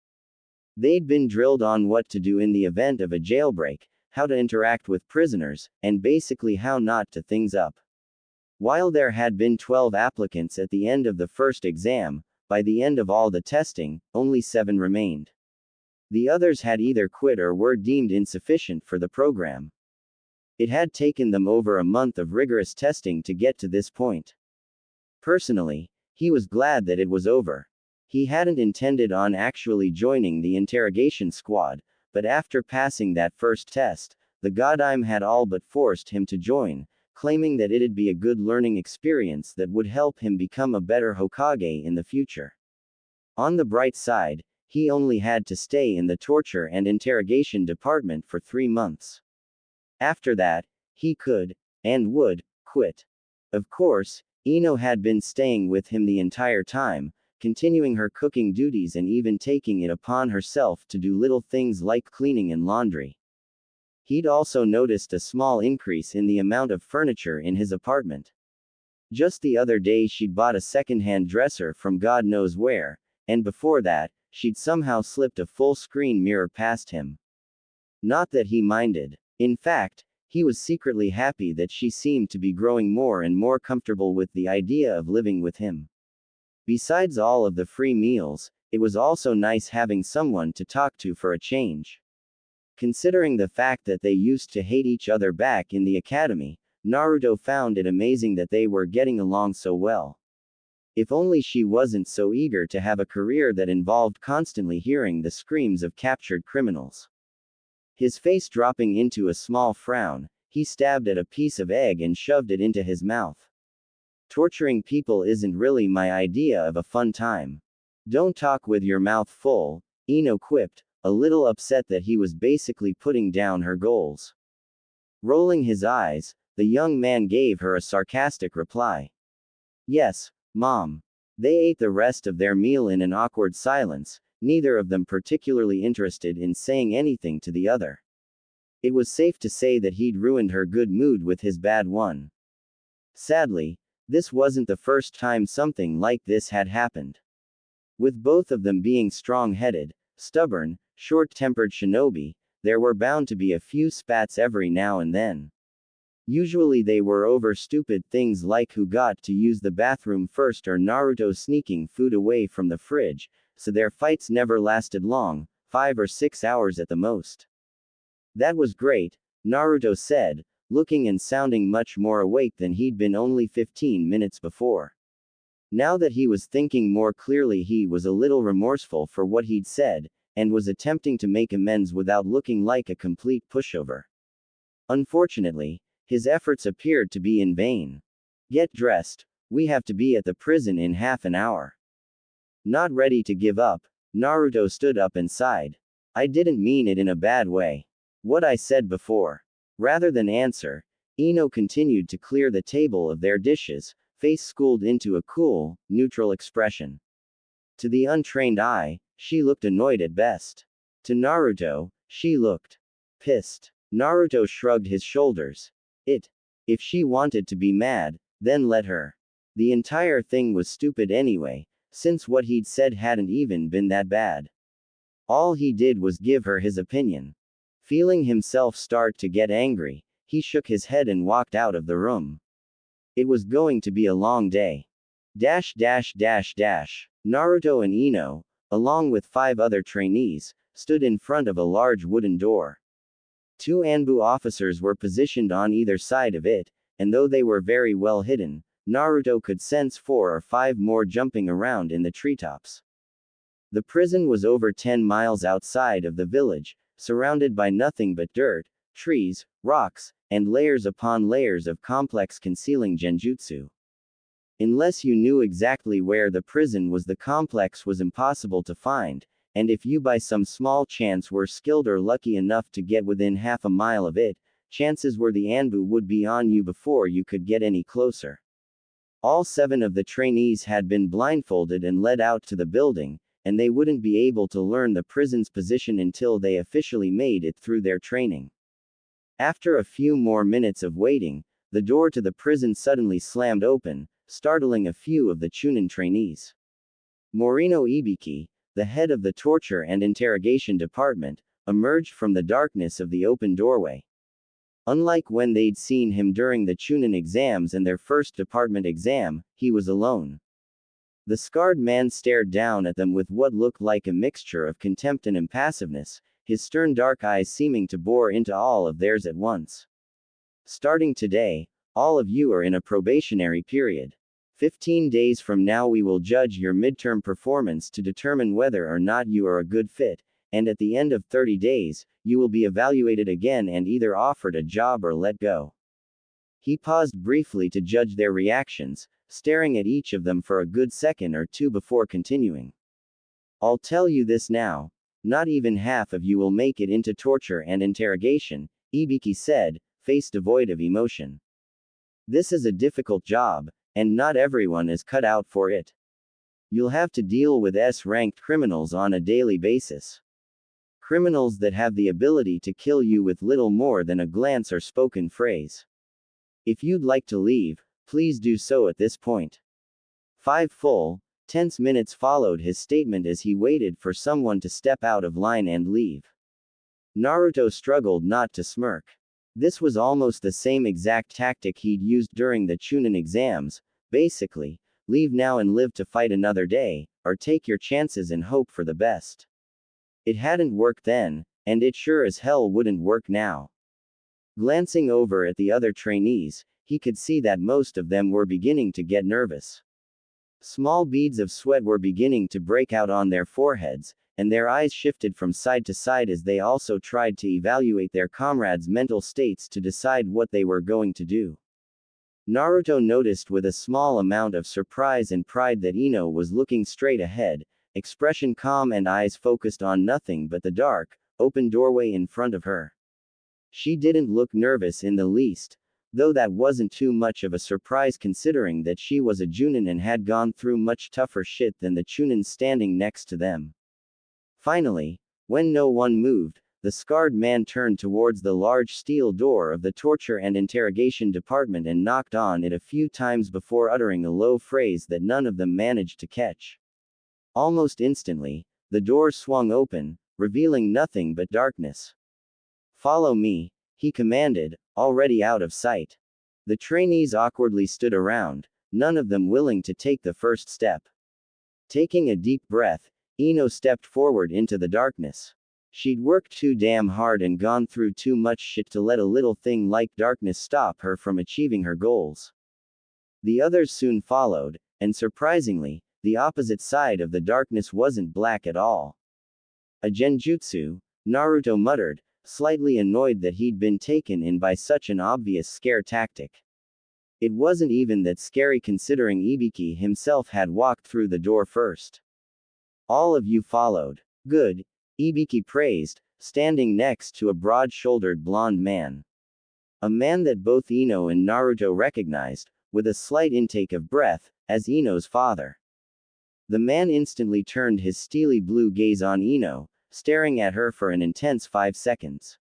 Speaker 1: They'd been drilled on what to do in the event of a jailbreak, how to interact with prisoners, and basically how not to things up. While there had been 12 applicants at the end of the first exam, by the end of all the testing, only 7 remained. The others had either quit or were deemed insufficient for the program. It had taken them over a month of rigorous testing to get to this point. Personally, he was glad that it was over. He hadn't intended on actually joining the interrogation squad, but after passing that first test, the Godime had all but forced him to join, claiming that it'd be a good learning experience that would help him become a better Hokage in the future. On the bright side, he only had to stay in the torture and interrogation department for 3 months. After that, he could, and would, quit. Of course, Ino had been staying with him the entire time, continuing her cooking duties and even taking it upon herself to do little things like cleaning and laundry. He'd also noticed a small increase in the amount of furniture in his apartment. Just the other day she'd bought a second-hand dresser from God knows where, and before that, she'd somehow slipped a full-screen mirror past him. Not that he minded. In fact, he was secretly happy that she seemed to be growing more and more comfortable with the idea of living with him. Besides all of the free meals, it was also nice having someone to talk to for a change. Considering the fact that they used to hate each other back in the academy, Naruto found it amazing that they were getting along so well. If only she wasn't so eager to have a career that involved constantly hearing the screams of captured criminals. His face dropping into a small frown, he stabbed at a piece of egg and shoved it into his mouth. Torturing people isn't really my idea of a fun time. Don't talk with your mouth full, Ino quipped, a little upset that he was basically putting down her goals. Rolling his eyes, the young man gave her a sarcastic reply. Yes, Mom. They ate the rest of their meal in an awkward silence, neither of them particularly interested in saying anything to the other. It was safe to say that he'd ruined her good mood with his bad one. Sadly, this wasn't the first time something like this had happened. With both of them being strong-headed, stubborn, short-tempered shinobi, there were bound to be a few spats every now and then. Usually they were over stupid things like who got to use the bathroom first or Naruto sneaking food away from the fridge, so their fights never lasted long, 5 or 6 hours at the most. That was great, Naruto said, looking and sounding much more awake than he'd been only 15 minutes before. Now that he was thinking more clearly, he was a little remorseful for what he'd said, and was attempting to make amends without looking like a complete pushover. Unfortunately, his efforts appeared to be in vain. Get dressed, we have to be at the prison in half an hour. Not ready to give up, Naruto stood up and sighed. I didn't mean it in a bad way. What I said before. Rather than answer, Ino continued to clear the table of their dishes, face schooled into a cool, neutral expression. To the untrained eye, she looked annoyed at best. To Naruto, she looked pissed. Naruto shrugged his shoulders. If she wanted to be mad, then let her. The entire thing was stupid anyway, since what he'd said hadn't even been that bad. All he did was give her his opinion. Feeling himself start to get angry, he shook his head and walked out of the room. It was going to be a long day. Naruto and Ino, along with 5 other trainees, stood in front of a large wooden door. 2 Anbu officers were positioned on either side of it, and though they were very well hidden, Naruto could sense 4 or 5 more jumping around in the treetops. The prison was over 10 miles outside of the village, surrounded by nothing but dirt, trees, rocks, and layers upon layers of complex concealing genjutsu. Unless you knew exactly where the prison was, the complex was impossible to find, and if you by some small chance were skilled or lucky enough to get within half a mile of it, chances were the Anbu would be on you before you could get any closer. All 7 of the trainees had been blindfolded and led out to the building, and they wouldn't be able to learn the prison's position until they officially made it through their training. After a few more minutes of waiting, the door to the prison suddenly slammed open, startling a few of the Chunin trainees. Morino Ibiki, the head of the torture and interrogation department, emerged from the darkness of the open doorway. Unlike when they'd seen him during the Chunin exams and their first department exam, he was alone. The scarred man stared down at them with what looked like a mixture of contempt and impassiveness, his stern dark eyes seeming to bore into all of theirs at once. Starting today, all of you are in a probationary period. 15 days from now we will judge your midterm performance to determine whether or not you are a good fit, and at the end of 30 days, you will be evaluated again and either offered a job or let go. He paused briefly to judge their reactions, staring at each of them for a good second or two before continuing. I'll tell you this now, not even half of you will make it into torture and interrogation, Ibiki said, face devoid of emotion. This is a difficult job, and not everyone is cut out for it. You'll have to deal with S-ranked criminals on a daily basis. Criminals that have the ability to kill you with little more than a glance or spoken phrase. If you'd like to leave, please do so at this point. 5 full, tense minutes followed his statement as he waited for someone to step out of line and leave. Naruto struggled not to smirk. This was almost the same exact tactic he'd used during the Chunin exams, basically, leave now and live to fight another day, or take your chances and hope for the best. It hadn't worked then, and it sure as hell wouldn't work now. Glancing over at the other trainees, he could see that most of them were beginning to get nervous. Small beads of sweat were beginning to break out on their foreheads, and their eyes shifted from side to side as they also tried to evaluate their comrades' mental states to decide what they were going to do. Naruto noticed with a small amount of surprise and pride that Ino was looking straight ahead, expression calm and eyes focused on nothing but the dark, open doorway in front of her. She didn't look nervous in the least, though that wasn't too much of a surprise considering that she was a Junin and had gone through much tougher shit than the Chunins standing next to them. Finally, when no one moved, the scarred man turned towards the large steel door of the torture and interrogation department and knocked on it a few times before uttering a low phrase that none of them managed to catch. Almost instantly, the door swung open, revealing nothing but darkness. "Follow me," he commanded, already out of sight. The trainees awkwardly stood around, none of them willing to take the first step. Taking a deep breath, Ino stepped forward into the darkness. She'd worked too damn hard and gone through too much shit to let a little thing like darkness stop her from achieving her goals. The others soon followed, and surprisingly, the opposite side of the darkness wasn't black at all. "A genjutsu," Naruto muttered, slightly annoyed that he'd been taken in by such an obvious scare tactic. It wasn't even that scary considering Ibiki himself had walked through the door first. "All of you followed. Good," Ibiki praised, standing next to a broad-shouldered blonde man. A man that both Ino and Naruto recognized, with a slight intake of breath, as Ino's father. The man instantly turned his steely blue gaze on Ino, staring at her for an intense 5 seconds.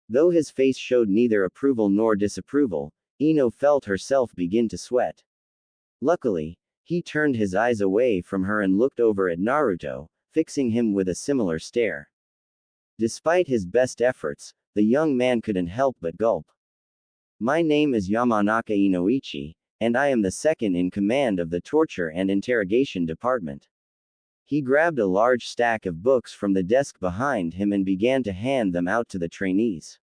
Speaker 1: Though his face showed neither approval nor disapproval, Ino felt herself begin to sweat. Luckily, he turned his eyes away from her and looked over at Naruto, fixing him with a similar stare. Despite his best efforts, the young man couldn't help but gulp. "My name is Yamanaka Inoichi, and I am the second in command of the torture and interrogation department." He grabbed a large stack of books from the desk behind him and began to hand them out to the trainees.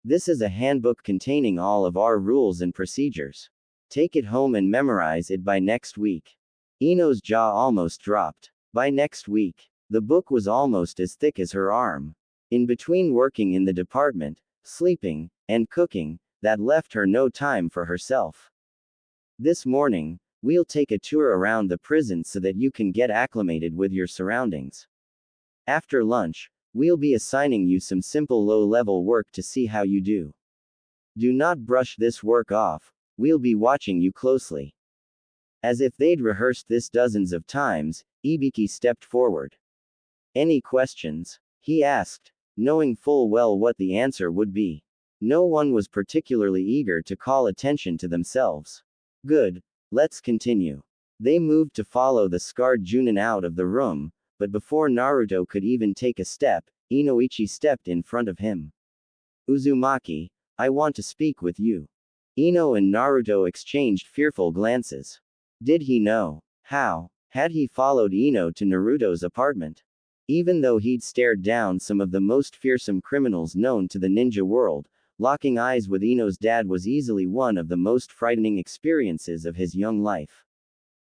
Speaker 1: "This is a handbook containing all of our rules and procedures. Take it home and memorize it by next week." Ino's jaw almost dropped. By next week. The book was almost as thick as her arm. In between working in the department, sleeping, and cooking, that left her no time for herself. "This morning, we'll take a tour around the prison so that you can get acclimated with your surroundings. After lunch, we'll be assigning you some simple low-level work to see how you do. Do not brush this work off, we'll be watching you closely." As if they'd rehearsed this dozens of times, Ibiki stepped forward. "Any questions?" he asked, knowing full well what the answer would be. No one was particularly eager to call attention to themselves. "Good, let's continue." They moved to follow the scarred Junin out of the room, but before Naruto could even take a step, Inoichi stepped in front of him. "Uzumaki, I want to speak with you." Ino and Naruto exchanged fearful glances. Did he know? How had he followed Ino to Naruto's apartment? Even though he'd stared down some of the most fearsome criminals known to the ninja world, locking eyes with Ino's dad was easily one of the most frightening experiences of his young life.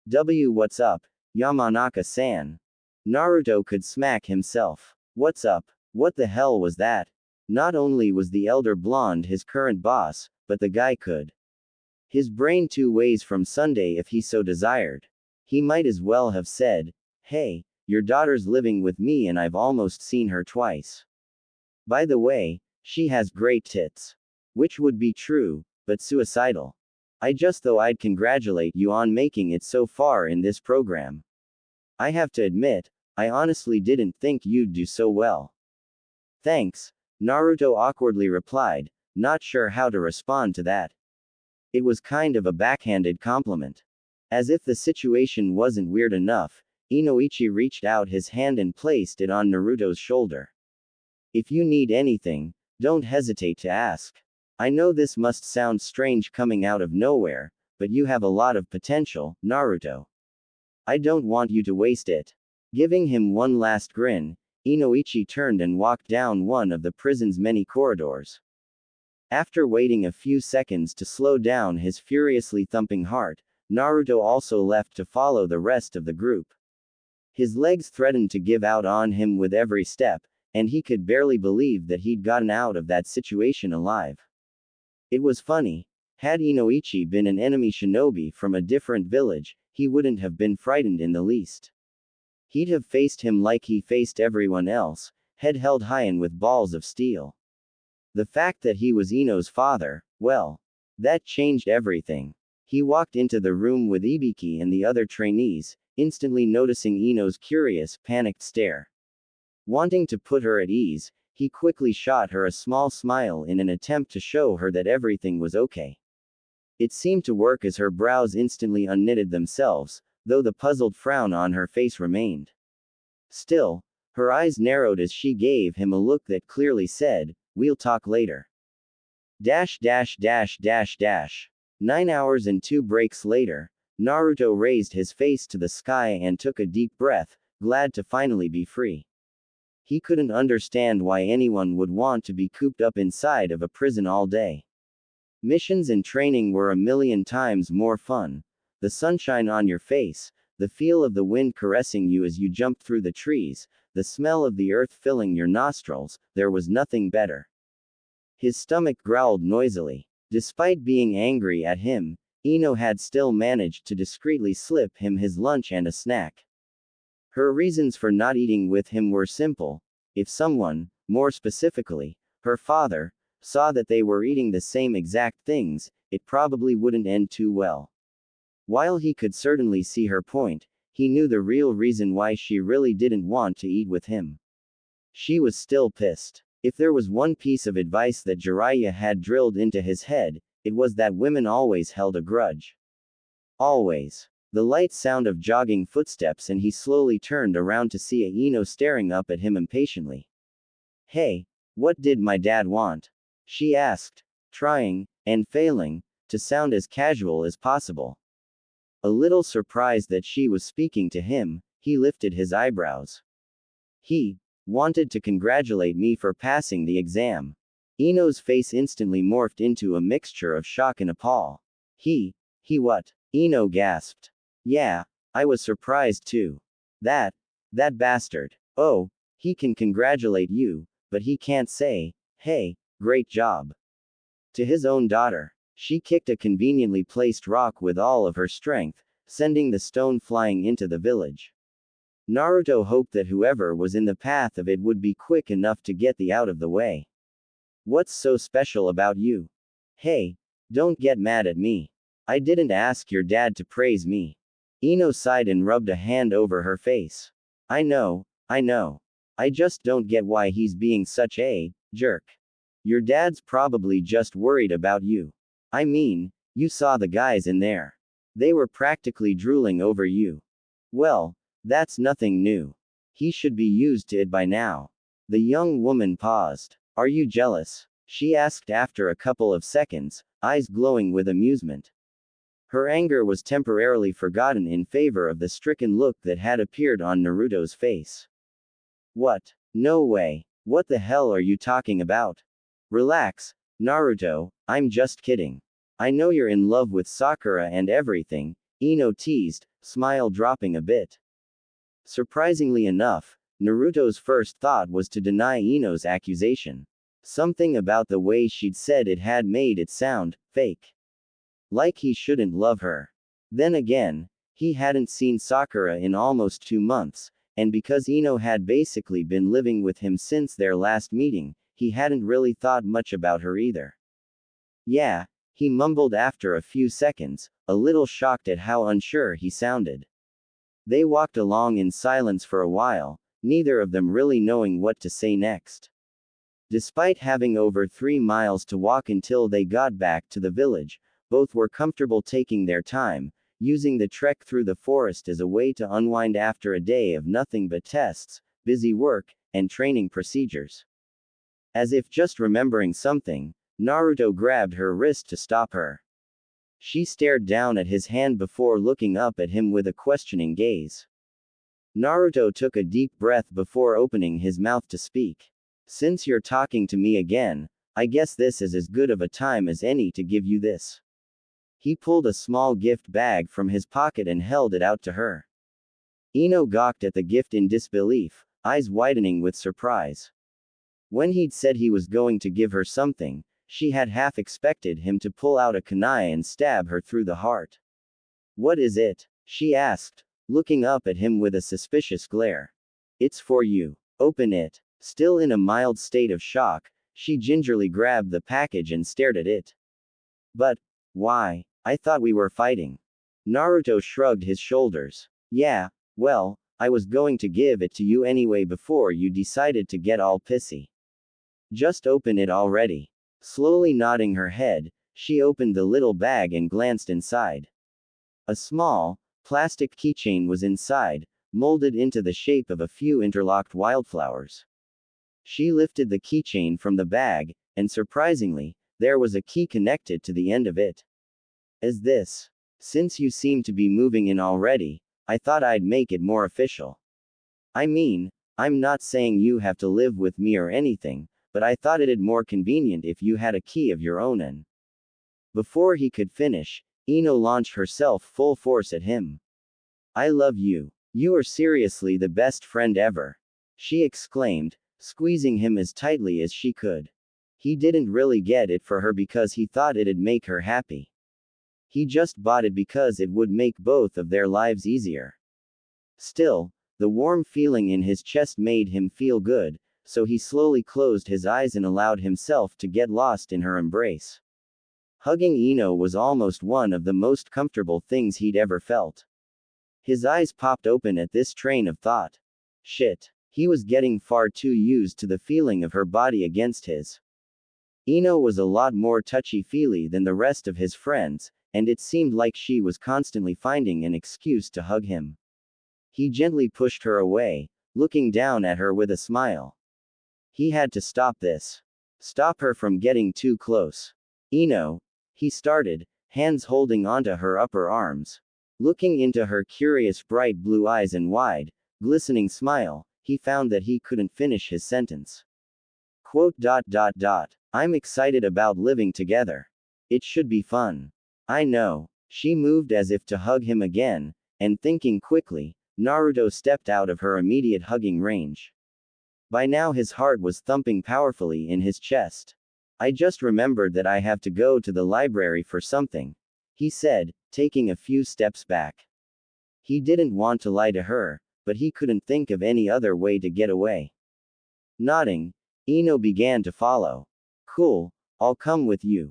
Speaker 1: What's up, Yamanaka-san?" Naruto could smack himself. What's up? What the hell was that? Not only was the elder blonde his current boss, but the guy could. His brain 2 ways from Sunday if he so desired. He might as well have said, "Hey, your daughter's living with me and I've almost seen her twice. By the way, she has great tits." Which would be true, but suicidal. "I just thought I'd congratulate you on making it so far in this program. I have to admit, I honestly didn't think you'd do so well. Thanks, Naruto awkwardly replied, not sure how to respond to that. It was kind of a backhanded compliment. As if the situation wasn't weird enough, Inoichi reached out his hand and placed it on Naruto's shoulder. If you need anything, don't hesitate to ask. I know this must sound strange coming out of nowhere, but you have a lot of potential, Naruto. I don't want you to waste it. Giving him one last grin, Inoichi turned and walked down one of the prison's many corridors. After waiting a few seconds to slow down his furiously thumping heart, Naruto also left to follow the rest of the group. His legs threatened to give out on him with every step, and he could barely believe that he'd gotten out of that situation alive. It was funny. Had Inoichi been an enemy shinobi from a different village, he wouldn't have been frightened in the least. He'd have faced him like he faced everyone else, head held high and with balls of steel. The fact that he was Ino's father, well, that changed everything. He walked into the room with Ibiki and the other trainees, instantly noticing Ino's curious, panicked stare. Wanting to put her at ease, he quickly shot her a small smile in an attempt to show her that everything was okay. It seemed to work as her brows instantly unknitted themselves, though the puzzled frown on her face remained. Still, her eyes narrowed as she gave him a look that clearly said, "We'll talk later." 9 hours and 2 breaks later, Naruto raised his face to the sky and took a deep breath, glad to finally be free. He couldn't understand why anyone would want to be cooped up inside of a prison all day. Missions and training were a million times more fun. The sunshine on your face, the feel of the wind caressing you as you jumped through the trees, the smell of the earth filling your nostrils, there was nothing better. His stomach growled noisily. Despite being angry at him, Ino had still managed to discreetly slip him his lunch and a snack. Her reasons for not eating with him were simple. If someone, more specifically, her father, saw that they were eating the same exact things, it probably wouldn't end too well. While he could certainly see her point, he knew the real reason why she really didn't want to eat with him. She was still pissed. If there was one piece of advice that Jiraiya had drilled into his head, it was that women always held a grudge. Always. The light sound of jogging footsteps and he slowly turned around to see Ino staring up at him impatiently. "Hey, what did my dad want?" she asked, trying, and failing, to sound as casual as possible. A little surprised that she was speaking to him, he lifted his eyebrows. "He wanted to congratulate me for passing the exam." Ino's face instantly morphed into a mixture of shock and appall. He what?" Ino gasped. "Yeah, I was surprised too. That bastard. Oh, he can congratulate you, but he can't say, 'Hey, great job,' to his own daughter." She kicked a conveniently placed rock with all of her strength, sending the stone flying into the village. Naruto hoped that whoever was in the path of it would be quick enough to get the out of the way. "What's so special about you? Hey, don't get mad at me. I didn't ask your dad to praise me." Ino sighed and rubbed a hand over her face. I know. I just don't get why he's being such a jerk. Your dad's probably just worried about you. I mean, you saw the guys in there. They were practically drooling over you. Well, that's nothing new. He should be used to it by now." The young woman paused. "Are you jealous?" she asked after a couple of seconds, eyes glowing with amusement. Her anger was temporarily forgotten in favor of the stricken look that had appeared on Naruto's face. "What? No way. What the hell are you talking about? Relax, Naruto, I'm just kidding. I know you're in love with Sakura and everything," Ino teased, smile dropping a bit. Surprisingly enough, Naruto's first thought was to deny Ino's accusation. Something about the way she'd said it had made it sound fake. Like he shouldn't love her. Then again, he hadn't seen Sakura in almost 2 months, and because Ino had basically been living with him since their last meeting, he hadn't really thought much about her either. "Yeah," he mumbled after a few seconds, a little shocked at how unsure he sounded. They walked along in silence for a while, neither of them really knowing what to say next. Despite having over 3 miles to walk until they got back to the village, both were comfortable taking their time, using the trek through the forest as a way to unwind after a day of nothing but tests, busy work, and training procedures. As if just remembering something, Naruto grabbed her wrist to stop her. She stared down at his hand before looking up at him with a questioning gaze. Naruto took a deep breath before opening his mouth to speak. Since you're talking to me again, I guess this is as good of a time as any to give you this. He pulled a small gift bag from his pocket and held it out to her. Ino gawked at the gift in disbelief, eyes widening with surprise. When he'd said he was going to give her something, she had half expected him to pull out a kunai and stab her through the heart. What is it? She asked, looking up at him with a suspicious glare. It's for you. Open it. Still in a mild state of shock, she gingerly grabbed the package and stared at it. But, why? I thought we were fighting. Naruto shrugged his shoulders. Yeah, well, I was going to give it to you anyway before you decided to get all pissy. Just open it already. Slowly nodding her head, she opened the little bag and glanced inside. A small, plastic keychain was inside, molded into the shape of a few interlocked wildflowers. She lifted the keychain from the bag, and surprisingly, there was a key connected to the end of it. Is this? Since you seem to be moving in already, I thought I'd make it more official. I mean, I'm not saying you have to live with me or anything, but I thought it'd more convenient if you had a key of your own and. Before he could finish, Ino launched herself full force at him. I love you. You are seriously the best friend ever. She exclaimed, squeezing him as tightly as she could. He didn't really get it for her because he thought it'd make her happy. He just bought it because it would make both of their lives easier. Still, the warm feeling in his chest made him feel good, so he slowly closed his eyes and allowed himself to get lost in her embrace. Hugging Ino was almost one of the most comfortable things he'd ever felt. His eyes popped open at this train of thought. Shit. He was getting far too used to the feeling of her body against his. Ino was a lot more touchy-feely than the rest of his friends, and it seemed like she was constantly finding an excuse to hug him. He gently pushed her away, looking down at her with a smile. He had to stop this. Stop her from getting too close. Ino, he started, hands holding onto her upper arms. Looking into her curious bright blue eyes and wide, glistening smile, he found that he couldn't finish his sentence. Quote. I'm excited about living together. It should be fun. I know. She moved as if to hug him again, and thinking quickly, Naruto stepped out of her immediate hugging range. By now his heart was thumping powerfully in his chest. I just remembered that I have to go to the library for something, he said, taking a few steps back. He didn't want to lie to her, but he couldn't think of any other way to get away. Nodding, Ino began to follow. Cool, I'll come with you.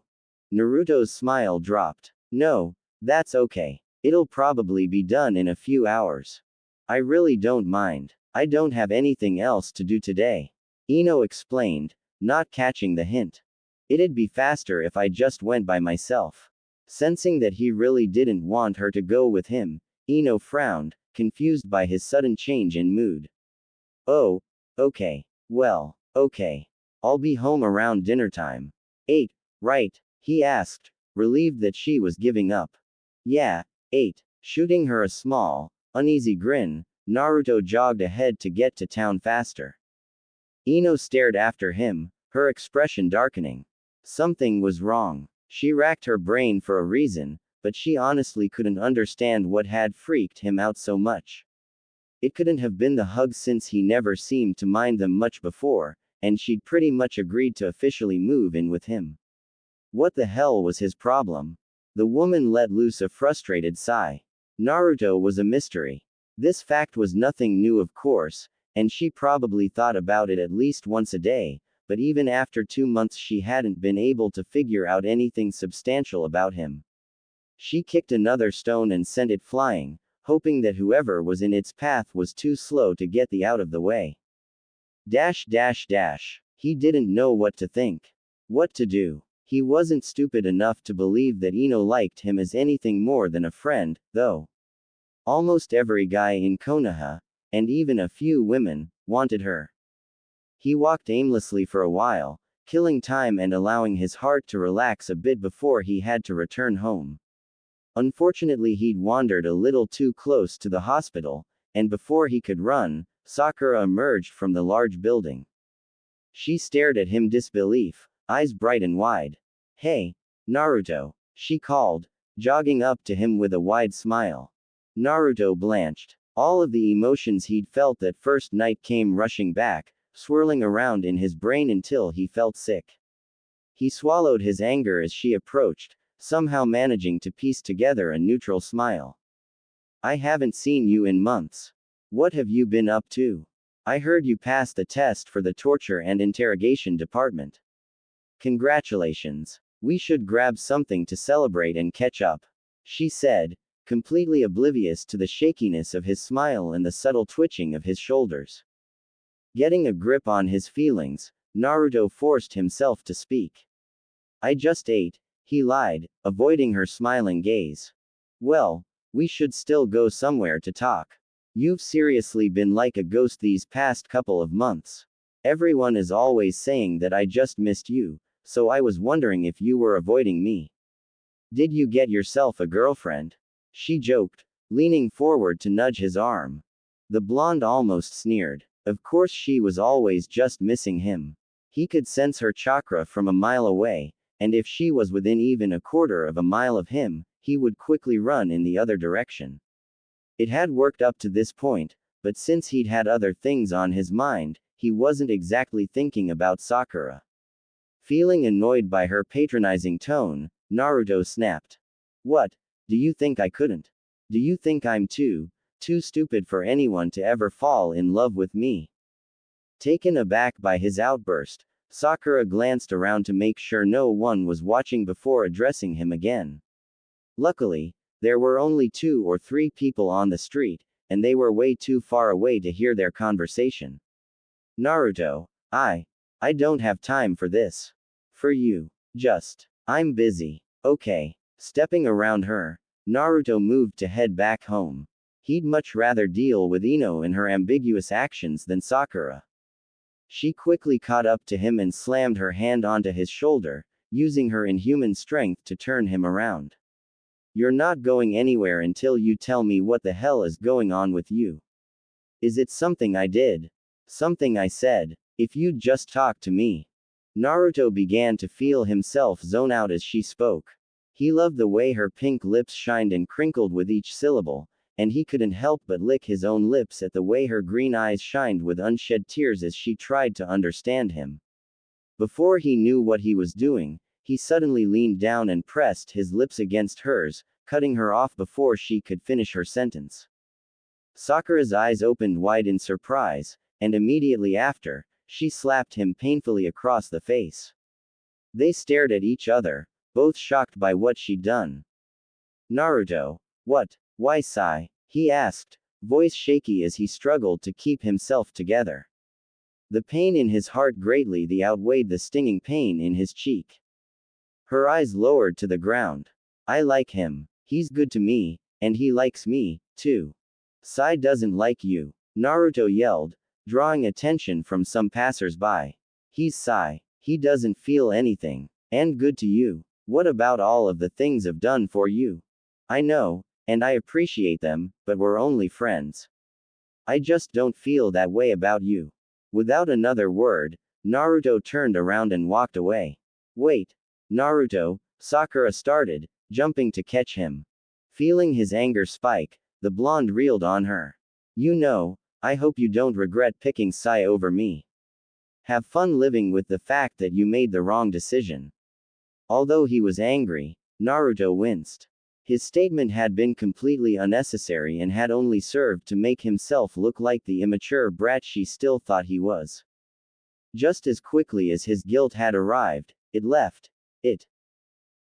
Speaker 1: Naruto's smile dropped. No, that's okay. It'll probably be done in a few hours. I really don't mind. I don't have anything else to do today. Ino explained, not catching the hint. It'd be faster if I just went by myself. Sensing that he really didn't want her to go with him, Ino frowned, confused by his sudden change in mood. Oh, okay. Well, okay. I'll be home around dinner time. 8, right? He asked, relieved that she was giving up. Yeah, 8. Shooting her a small, uneasy grin, Naruto jogged ahead to get to town faster. Ino stared after him, her expression darkening. Something was wrong. She racked her brain for a reason, but she honestly couldn't understand what had freaked him out so much. It couldn't have been the hugs since he never seemed to mind them much before, and she'd pretty much agreed to officially move in with him. What the hell was his problem? The woman let loose a frustrated sigh. Naruto was a mystery. This fact was nothing new, of course, and she probably thought about it at least once a day, but even after 2 months she hadn't been able to figure out anything substantial about him. She kicked another stone and sent it flying, hoping that whoever was in its path was too slow to get out of the way. Dash dash dash. He didn't know what to think. What to do. He wasn't stupid enough to believe that Ino liked him as anything more than a friend, though. Almost every guy in Konoha, and even a few women, wanted her. He walked aimlessly for a while, killing time and allowing his heart to relax a bit before he had to return home. Unfortunately, he'd wandered a little too close to the hospital, and before he could run, Sakura emerged from the large building. She stared at him disbelief, eyes bright and wide. "Hey, Naruto," she called, jogging up to him with a wide smile. Naruto blanched. All of the emotions he'd felt that first night came rushing back, swirling around in his brain until he felt sick. He swallowed his anger as she approached, somehow managing to piece together a neutral smile. "I haven't seen you in months. What have you been up to? I heard you passed the test for the torture and interrogation department. Congratulations. We should grab something to celebrate and catch up," she said, completely oblivious to the shakiness of his smile and the subtle twitching of his shoulders. Getting a grip on his feelings, Naruto forced himself to speak. "I just ate," he lied, avoiding her smiling gaze. "Well, we should still go somewhere to talk. You've seriously been like a ghost these past couple of months. Everyone is always saying that I just missed you, so I was wondering if you were avoiding me. Did you get yourself a girlfriend?" She joked, leaning forward to nudge his arm. The blonde almost sneered. Of course she was always just missing him. He could sense her chakra from a mile away, and if she was within even a quarter of a mile of him, he would quickly run in the other direction. It had worked up to this point, but since he'd had other things on his mind, he wasn't exactly thinking about Sakura. Feeling annoyed by her patronizing tone, Naruto snapped. "What? Do you think I couldn't? Do you think I'm too stupid for anyone to ever fall in love with me?" Taken aback by his outburst, Sakura glanced around to make sure no one was watching before addressing him again. Luckily, there were only 2 or 3 people on the street, and they were way too far away to hear their conversation. "Naruto, I don't have time for this. For you. I'm busy." "Okay." Stepping around her, Naruto moved to head back home. He'd much rather deal with Ino and her ambiguous actions than Sakura. She quickly caught up to him and slammed her hand onto his shoulder, using her inhuman strength to turn him around. "You're not going anywhere until you tell me what the hell is going on with you. Is it something I did? Something I said? If you'd just talk to me." Naruto began to feel himself zone out as she spoke. He loved the way her pink lips shined and crinkled with each syllable, and he couldn't help but lick his own lips at the way her green eyes shined with unshed tears as she tried to understand him. Before he knew what he was doing, he suddenly leaned down and pressed his lips against hers, cutting her off before she could finish her sentence. Sakura's eyes opened wide in surprise, and immediately after, she slapped him painfully across the face. They stared at each other, both shocked by what she'd done. "Naruto, what? Why sigh?" he asked, voice shaky as he struggled to keep himself together. The pain in his heart greatly outweighed the stinging pain in his cheek. Her eyes lowered to the ground. "I like him. He's good to me, and he likes me, too." "Sai doesn't like you," Naruto yelled, drawing attention from some passers-by. "He's Sai. He doesn't feel anything. And good to you. What about all of the things I've done for you? I know, and I appreciate them, but we're only friends. I just don't feel that way about you." Without another word, Naruto turned around and walked away. "Wait. Naruto," Sakura started, jumping to catch him. Feeling his anger spike, the blonde reeled on her. "You know, I hope you don't regret picking Sai over me. Have fun living with the fact that you made the wrong decision." Although he was angry, Naruto winced. His statement had been completely unnecessary and had only served to make himself look like the immature brat she still thought he was. Just as quickly as his guilt had arrived, it left.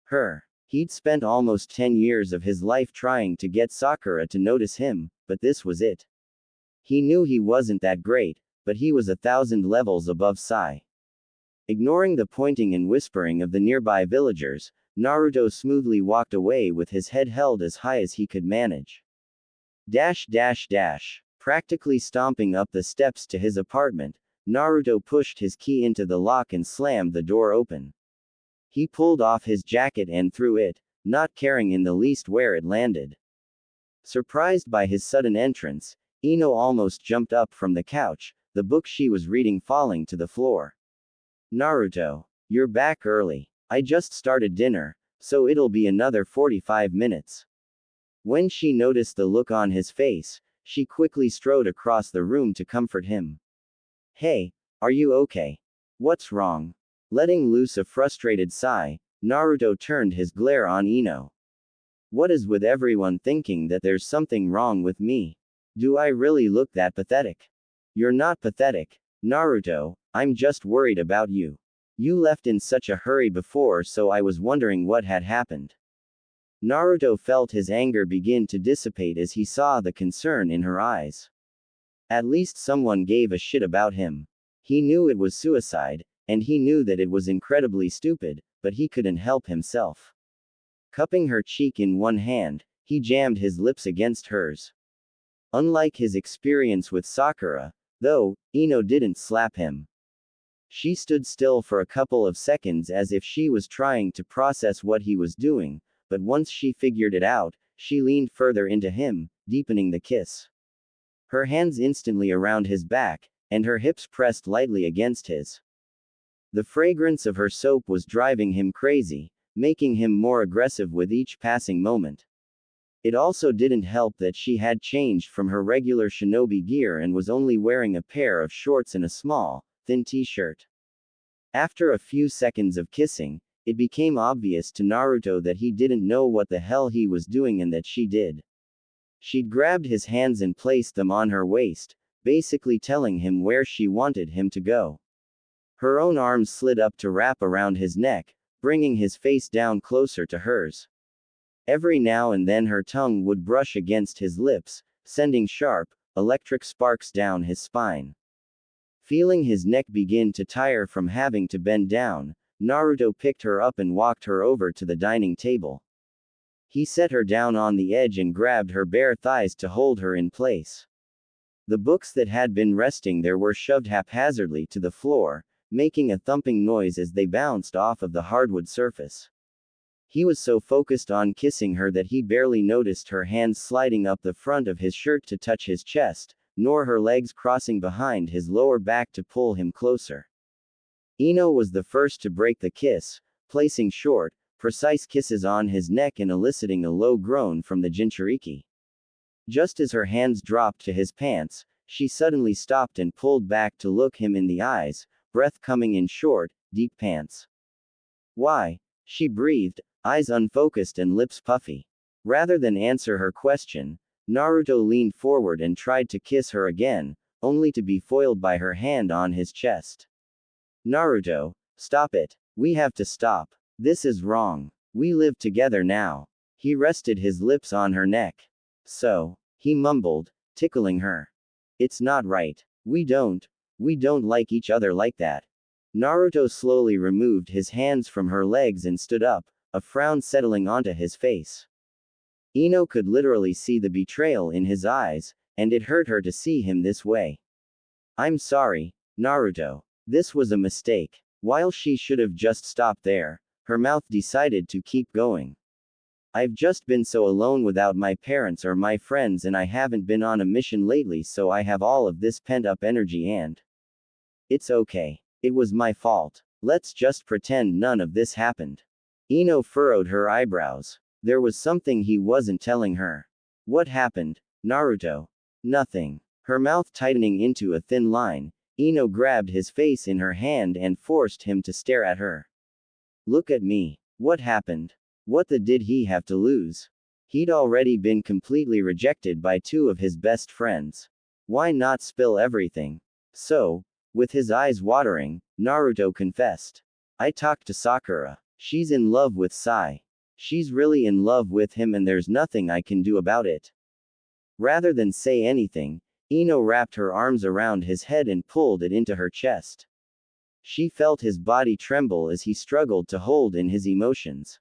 Speaker 1: Her. He'd spent almost 10 years of his life trying to get Sakura to notice him, but this was it. He knew he wasn't that great, but he was 1,000 levels above Sai. Ignoring the pointing and whispering of the nearby villagers, Naruto smoothly walked away with his head held as high as he could manage. Dash dash dash. Practically stomping up the steps to his apartment, Naruto pushed his key into the lock and slammed the door open. He pulled off his jacket and threw it, not caring in the least where it landed. Surprised by his sudden entrance, Ino almost jumped up from the couch, the book she was reading falling to the floor. Naruto, you're back early. I just started dinner, so it'll be another 45 minutes. When she noticed the look on his face, she quickly strode across the room to comfort him. Hey, are you okay? What's wrong? Letting loose a frustrated sigh, Naruto turned his glare on Ino. What is with everyone thinking that there's something wrong with me? Do I really look that pathetic? You're not pathetic, Naruto, I'm just worried about you. You left in such a hurry before, so I was wondering what had happened. Naruto felt his anger begin to dissipate as he saw the concern in her eyes. At least someone gave a shit about him. He knew it was suicide, and he knew that it was incredibly stupid, but he couldn't help himself. Cupping her cheek in one hand, he jammed his lips against hers. Unlike his experience with Sakura, though, Ino didn't slap him. She stood still for a couple of seconds as if she was trying to process what he was doing, but once she figured it out, she leaned further into him, deepening the kiss. Her hands instantly around his back, and her hips pressed lightly against his. The fragrance of her soap was driving him crazy, making him more aggressive with each passing moment. It also didn't help that she had changed from her regular shinobi gear and was only wearing a pair of shorts and a small, thin t-shirt. After a few seconds of kissing, it became obvious to Naruto that he didn't know what the hell he was doing and that she did. She'd grabbed his hands and placed them on her waist, basically telling him where she wanted him to go. Her own arms slid up to wrap around his neck, bringing his face down closer to hers. Every now and then her tongue would brush against his lips, sending sharp, electric sparks down his spine. Feeling his neck begin to tire from having to bend down, Naruto picked her up and walked her over to the dining table. He set her down on the edge and grabbed her bare thighs to hold her in place. The books that had been resting there were shoved haphazardly to the floor, making a thumping noise as they bounced off of the hardwood surface. He was so focused on kissing her that he barely noticed her hands sliding up the front of his shirt to touch his chest, nor her legs crossing behind his lower back to pull him closer. Ino was the first to break the kiss, placing short, precise kisses on his neck and eliciting a low groan from the Jinchuriki. Just as her hands dropped to his pants, she suddenly stopped and pulled back to look him in the eyes, breath coming in short, deep pants. Why? She breathed, eyes unfocused and lips puffy. Rather than answer her question, Naruto leaned forward and tried to kiss her again, only to be foiled by her hand on his chest. Naruto, stop it. We have to stop. This is wrong. We live together now. He rested his lips on her neck. So, he mumbled, tickling her. It's not right. We don't like each other like that. Naruto slowly removed his hands from her legs and stood up, a frown settling onto his face. Ino could literally see the betrayal in his eyes, and it hurt her to see him this way. I'm sorry, Naruto. This was a mistake. While she should have just stopped there, her mouth decided to keep going. I've just been so alone without my parents or my friends, and I haven't been on a mission lately, so I have all of this pent-up energy and... It's okay. It was my fault. Let's just pretend none of this happened. Ino furrowed her eyebrows. There was something he wasn't telling her. What happened, Naruto? Nothing. Her mouth tightening into a thin line, Ino grabbed his face in her hand and forced him to stare at her. Look at me. What happened? What did he have to lose? He'd already been completely rejected by two of his best friends. Why not spill everything? So, with his eyes watering, Naruto confessed. I talked to Sakura. She's in love with Sai. She's really in love with him and there's nothing I can do about it. Rather than say anything, Ino wrapped her arms around his head and pulled it into her chest. She felt his body tremble as he struggled to hold in his emotions.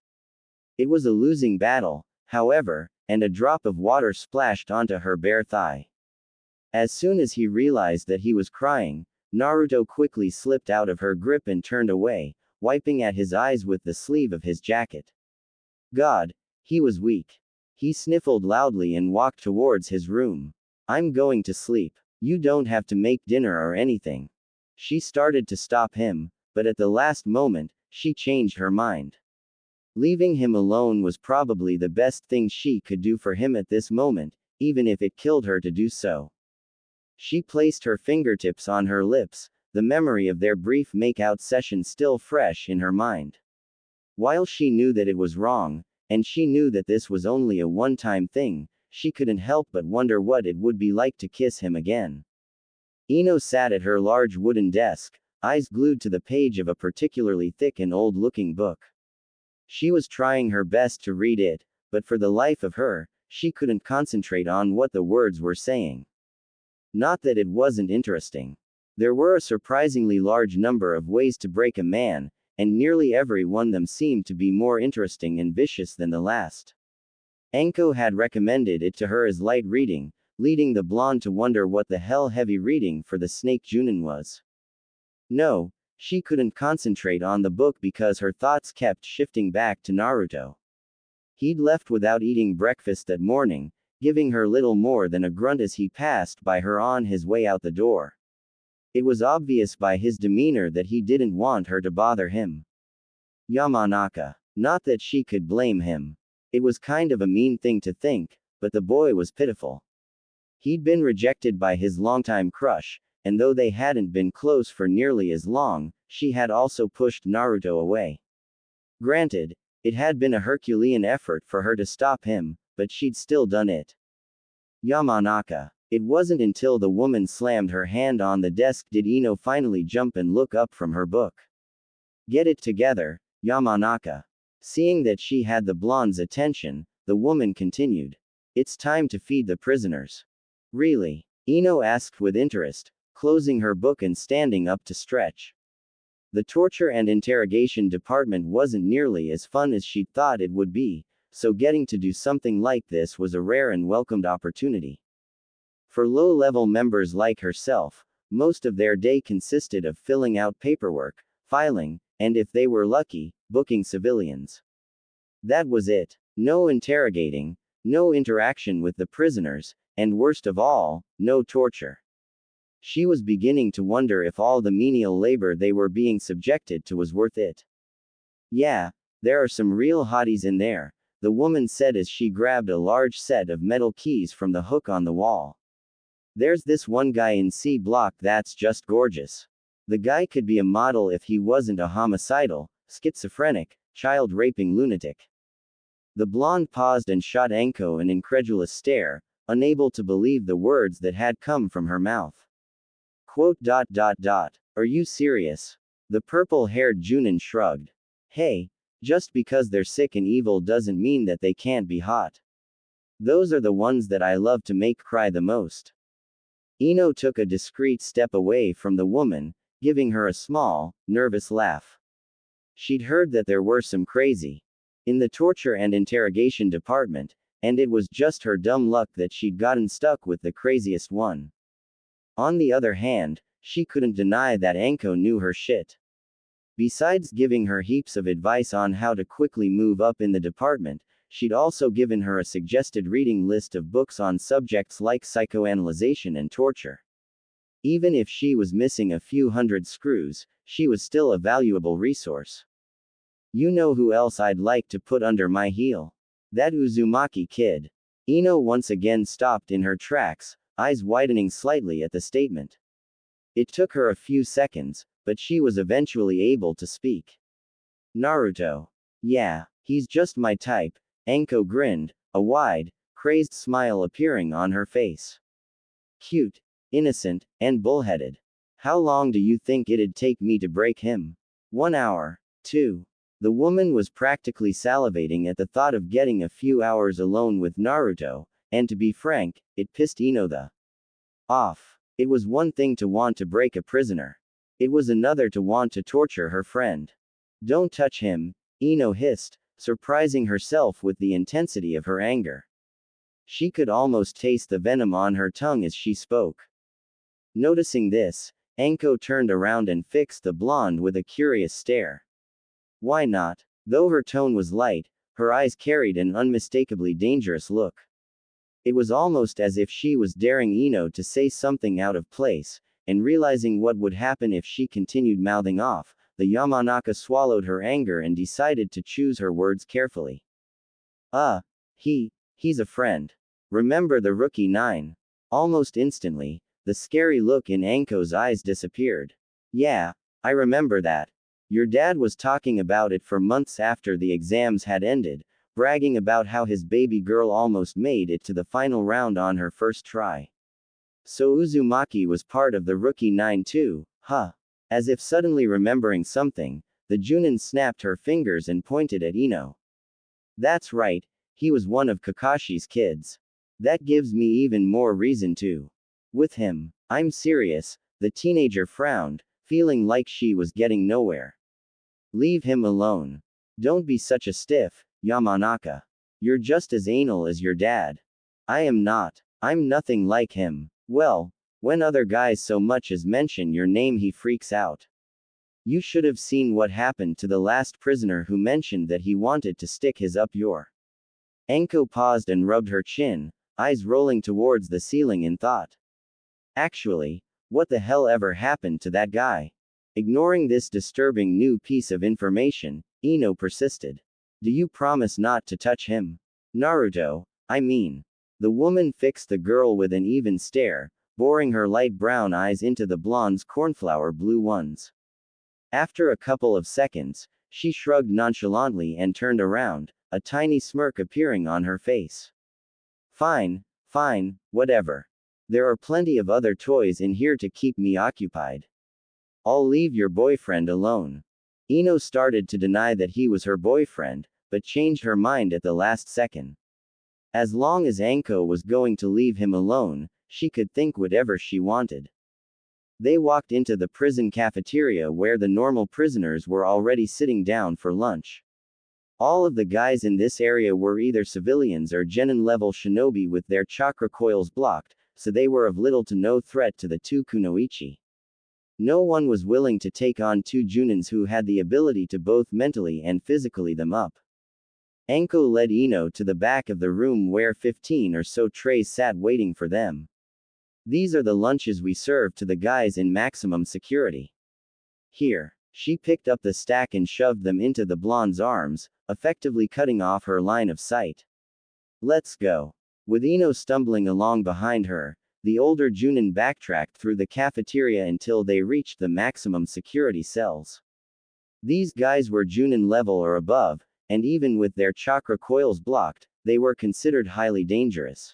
Speaker 1: It was a losing battle, however, and a drop of water splashed onto her bare thigh. As soon as he realized that he was crying, Naruto quickly slipped out of her grip and turned away, wiping at his eyes with the sleeve of his jacket. God, he was weak. He sniffled loudly and walked towards his room. I'm going to sleep. You don't have to make dinner or anything. She started to stop him, but at the last moment, she changed her mind. Leaving him alone was probably the best thing she could do for him at this moment, even if it killed her to do so. She placed her fingertips on her lips, the memory of their brief make-out session still fresh in her mind. While she knew that it was wrong, and she knew that this was only a one-time thing, she couldn't help but wonder what it would be like to kiss him again. Ino sat at her large wooden desk, eyes glued to the page of a particularly thick and old-looking book. She was trying her best to read it, but for the life of her, she couldn't concentrate on what the words were saying. Not that it wasn't interesting. There were a surprisingly large number of ways to break a man, and nearly every one of them seemed to be more interesting and vicious than the last. Anko had recommended it to her as light reading, leading the blonde to wonder what the hell heavy reading for the snake Junin was. No, she couldn't concentrate on the book because her thoughts kept shifting back to Naruto. He'd left without eating breakfast that morning, giving her little more than a grunt as he passed by her on his way out the door. It was obvious by his demeanor that he didn't want her to bother him. Yamanaka. Not that she could blame him. It was kind of a mean thing to think, but the boy was pitiful. He'd been rejected by his longtime crush, and though they hadn't been close for nearly as long, she had also pushed Naruto away. Granted, it had been a Herculean effort for her to stop him, but she'd still done it. Yamanaka. It wasn't until the woman slammed her hand on the desk did Ino finally jump and look up from her book. Get it together, Yamanaka. Seeing that she had the blonde's attention, the woman continued. It's time to feed the prisoners. Really? Ino asked with interest, closing her book and standing up to stretch. The torture and interrogation department wasn't nearly as fun as she'd thought it would be, so getting to do something like this was a rare and welcomed opportunity. For low-level members like herself, most of their day consisted of filling out paperwork, filing, and if they were lucky, booking civilians. That was it. No interrogating, no interaction with the prisoners, and worst of all, no torture. She was beginning to wonder if all the menial labor they were being subjected to was worth it. Yeah, there are some real hotties in there, the woman said as she grabbed a large set of metal keys from the hook on the wall. There's this one guy in C block that's just gorgeous. The guy could be a model if he wasn't a homicidal, schizophrenic, child-raping lunatic. The blonde paused and shot Anko an incredulous stare, unable to believe the words that had come from her mouth. Quote. Are you serious? The purple-haired Junin shrugged. Hey, just because they're sick and evil doesn't mean that they can't be hot. Those are the ones that I love to make cry the most. Ino took a discreet step away from the woman, giving her a small, nervous laugh. She'd heard that there were some crazy in the torture and interrogation department, and it was just her dumb luck that she'd gotten stuck with the craziest one. On the other hand, she couldn't deny that Anko knew her shit. Besides giving her heaps of advice on how to quickly move up in the department, she'd also given her a suggested reading list of books on subjects like psychoanalyzation and torture. Even if she was missing a few hundred screws, she was still a valuable resource. You know who else I'd like to put under my heel? That Uzumaki kid. Ino once again stopped in her tracks, eyes widening slightly at the statement. It took her a few seconds, but she was eventually able to speak. Naruto. Yeah, he's just my type. Anko grinned, a wide, crazed smile appearing on her face. Cute, innocent, and bullheaded. How long do you think it'd take me to break him? 1 hour. 2. The woman was practically salivating at the thought of getting a few hours alone with Naruto, and to be frank, it pissed Ino the off. It was one thing to want to break a prisoner. It was another to want to torture her friend. Don't touch him, Ino hissed, surprising herself with the intensity of her anger. She could almost taste the venom on her tongue as she spoke. Noticing this, Anko turned around and fixed the blonde with a curious stare. Why not? Though her tone was light, her eyes carried an unmistakably dangerous look. It was almost as if she was daring Ino to say something out of place, and realizing what would happen if she continued mouthing off, the Yamanaka swallowed her anger and decided to choose her words carefully. He's a friend. Remember the rookie 9? Almost instantly, the scary look in Anko's eyes disappeared. Yeah, I remember that. Your dad was talking about it for months after the exams had ended, bragging about how his baby girl almost made it to the final round on her first try. So Uzumaki was part of the rookie 9 too, huh? As if suddenly remembering something, the Junin snapped her fingers and pointed at Ino. That's right, he was one of Kakashi's kids. That gives me even more reason to. With him. I'm serious, the teenager frowned, feeling like she was getting nowhere. Leave him alone. Don't be such a stiff, Yamanaka. You're just as anal as your dad. I am not. I'm nothing like him. Well, when other guys so much as mention your name he freaks out. You should have seen what happened to the last prisoner who mentioned that he wanted to stick his up your. Anko paused and rubbed her chin, eyes rolling towards the ceiling in thought. Actually, what the hell ever happened to that guy? Ignoring this disturbing new piece of information, Ino persisted. Do you promise not to touch him? Naruto, I mean. The woman fixed the girl with an even stare, boring her light brown eyes into the blonde's cornflower blue ones. After a couple of seconds, she shrugged nonchalantly and turned around, a tiny smirk appearing on her face. Fine, whatever. There are plenty of other toys in here to keep me occupied. I'll leave your boyfriend alone. Ino started to deny that he was her boyfriend, but changed her mind at the last second. As long as Anko was going to leave him alone, she could think whatever she wanted. They walked into the prison cafeteria where the normal prisoners were already sitting down for lunch. All of the guys in this area were either civilians or genin-level shinobi with their chakra coils blocked, so they were of little to no threat to the two kunoichi. No one was willing to take on two junins who had the ability to both mentally and physically them up. Anko led Ino to the back of the room where 15 or so trays sat waiting for them. These are the lunches we serve to the guys in maximum security. Here. She picked up the stack and shoved them into the blonde's arms, effectively cutting off her line of sight. Let's go. With Ino stumbling along behind her, the older Junin backtracked through the cafeteria until they reached the maximum security cells. These guys were Junin level or above, and even with their chakra coils blocked, they were considered highly dangerous.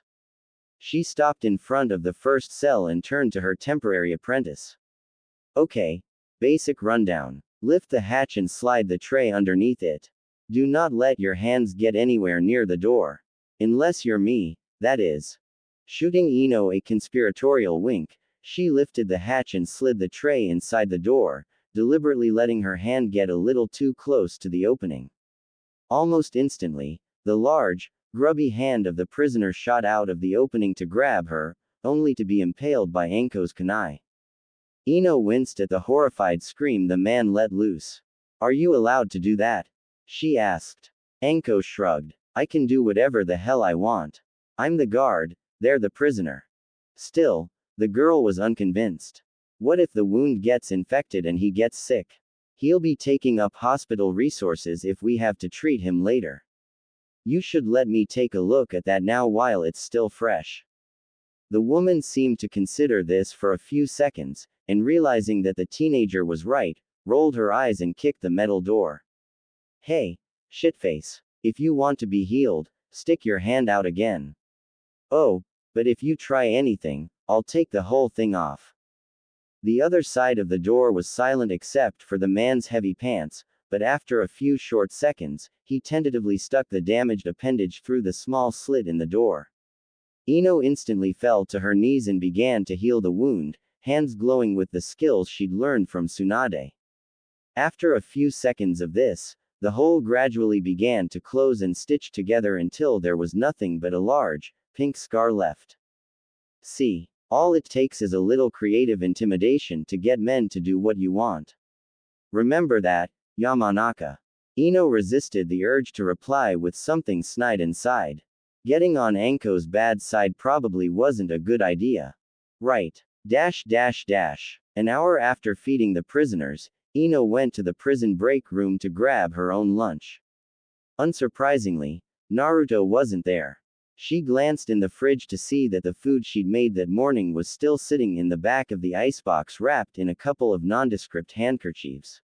Speaker 1: She stopped in front of the first cell and turned to her temporary apprentice. Okay. Basic rundown. Lift the hatch and slide the tray underneath it. Do not let your hands get anywhere near the door. Unless you're me, that is. Shooting Ino a conspiratorial wink, she lifted the hatch and slid the tray inside the door, deliberately letting her hand get a little too close to the opening. Almost instantly, the large, grubby hand of the prisoner shot out of the opening to grab her, only to be impaled by Anko's kunai. Ino winced at the horrified scream the man let loose. Are you allowed to do that? She asked. Anko shrugged. I can do whatever the hell I want. I'm the guard, they're the prisoner. Still, the girl was unconvinced. What if the wound gets infected and he gets sick? He'll be taking up hospital resources if we have to treat him later. You should let me take a look at that now while it's still fresh. The woman seemed to consider this for a few seconds, and realizing that the teenager was right, rolled her eyes and kicked the metal door. Hey, shitface. If you want to be healed, stick your hand out again. Oh, but if you try anything, I'll take the whole thing off. The other side of the door was silent except for the man's heavy pants, but after a few short seconds, he tentatively stuck the damaged appendage through the small slit in the door. Ino instantly fell to her knees and began to heal the wound, hands glowing with the skills she'd learned from Tsunade. After a few seconds of this, the hole gradually began to close and stitch together until there was nothing but a large, pink scar left. See, all it takes is a little creative intimidation to get men to do what you want. Remember that, Yamanaka. Ino resisted the urge to reply with something snide inside. Getting on Anko's bad side probably wasn't a good idea. Right. An hour after feeding the prisoners, Ino went to the prison break room to grab her own lunch. Unsurprisingly, Naruto wasn't there. She glanced in the fridge to see that the food she'd made that morning was still sitting in the back of the icebox wrapped in a couple of nondescript handkerchiefs.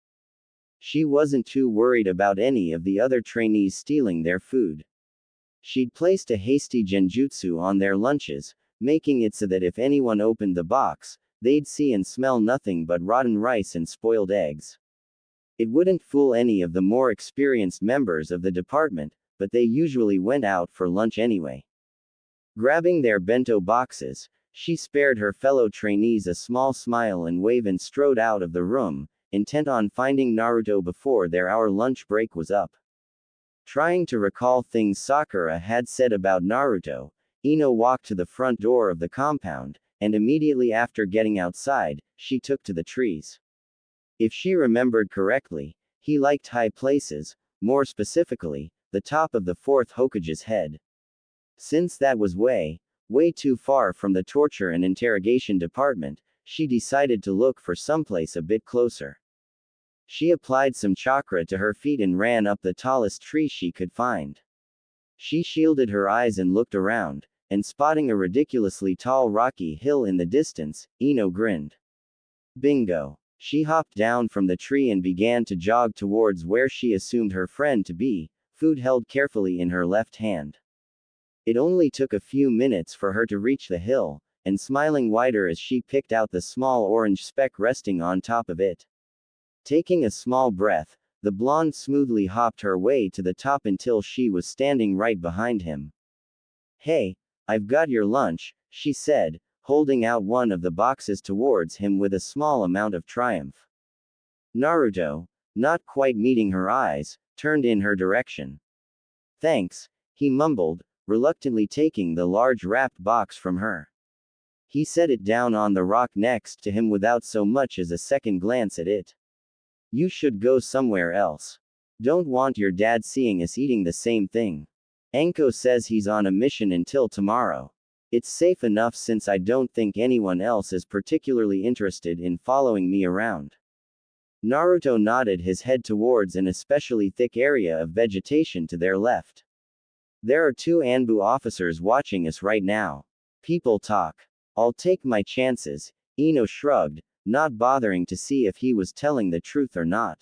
Speaker 1: She wasn't too worried about any of the other trainees stealing their food. She'd placed a hasty genjutsu on their lunches, making it so that if anyone opened the box, they'd see and smell nothing but rotten rice and spoiled eggs. It wouldn't fool any of the more experienced members of the department, but they usually went out for lunch anyway. Grabbing their bento boxes, she spared her fellow trainees a small smile and wave and strode out of the room, intent on finding Naruto before their hour lunch break was up. Trying to recall things Sakura had said about Naruto, Ino walked to the front door of the compound, and immediately after getting outside, she took to the trees. If she remembered correctly, he liked high places, more specifically, the top of the fourth Hokage's head. Since that was way too far from the torture and interrogation department, she decided to look for someplace a bit closer. She applied some chakra to her feet and ran up the tallest tree she could find. She shielded her eyes and looked around, and spotting a ridiculously tall rocky hill in the distance, Ino grinned. Bingo! She hopped down from the tree and began to jog towards where she assumed her friend to be, food held carefully in her left hand. It only took a few minutes for her to reach the hill, and smiling wider as she picked out the small orange speck resting on top of it. Taking a small breath, the blonde smoothly hopped her way to the top until she was standing right behind him. Hey, I've got your lunch, she said, holding out one of the boxes towards him with a small amount of triumph. Naruto, not quite meeting her eyes, turned in her direction. Thanks, he mumbled, reluctantly taking the large wrapped box from her. He set it down on the rock next to him without so much as a second glance at it. You should go somewhere else. Don't want your dad seeing us eating the same thing. Anko says he's on a mission until tomorrow. It's safe enough since I don't think anyone else is particularly interested in following me around. Naruto nodded his head towards an especially thick area of vegetation to their left. There are 2 Anbu officers watching us right now. People talk. I'll take my chances, Ino shrugged, not bothering to see if he was telling the truth or not.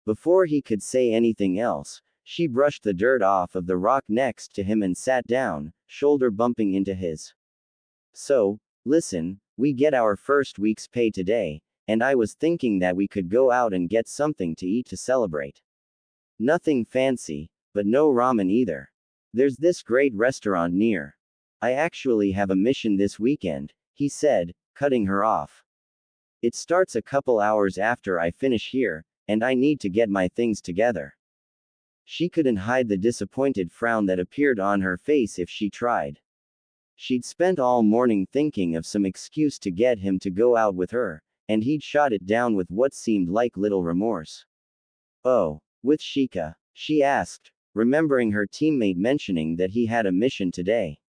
Speaker 1: Before he could say anything else, she brushed the dirt off of the rock next to him and sat down, shoulder bumping into his. So, listen, we get our first week's pay today, and I was thinking that we could go out and get something to eat to celebrate. Nothing fancy, but no ramen either. There's this great restaurant near. I actually have a mission this weekend, he said, cutting her off. It starts a couple hours after I finish here, and I need to get my things together. She couldn't hide the disappointed frown that appeared on her face if she tried. She'd spent all morning thinking of some excuse to get him to go out with her, and he'd shot it down with what seemed like little remorse. Oh, with Shika? She asked, remembering her teammate mentioning that he had a mission today.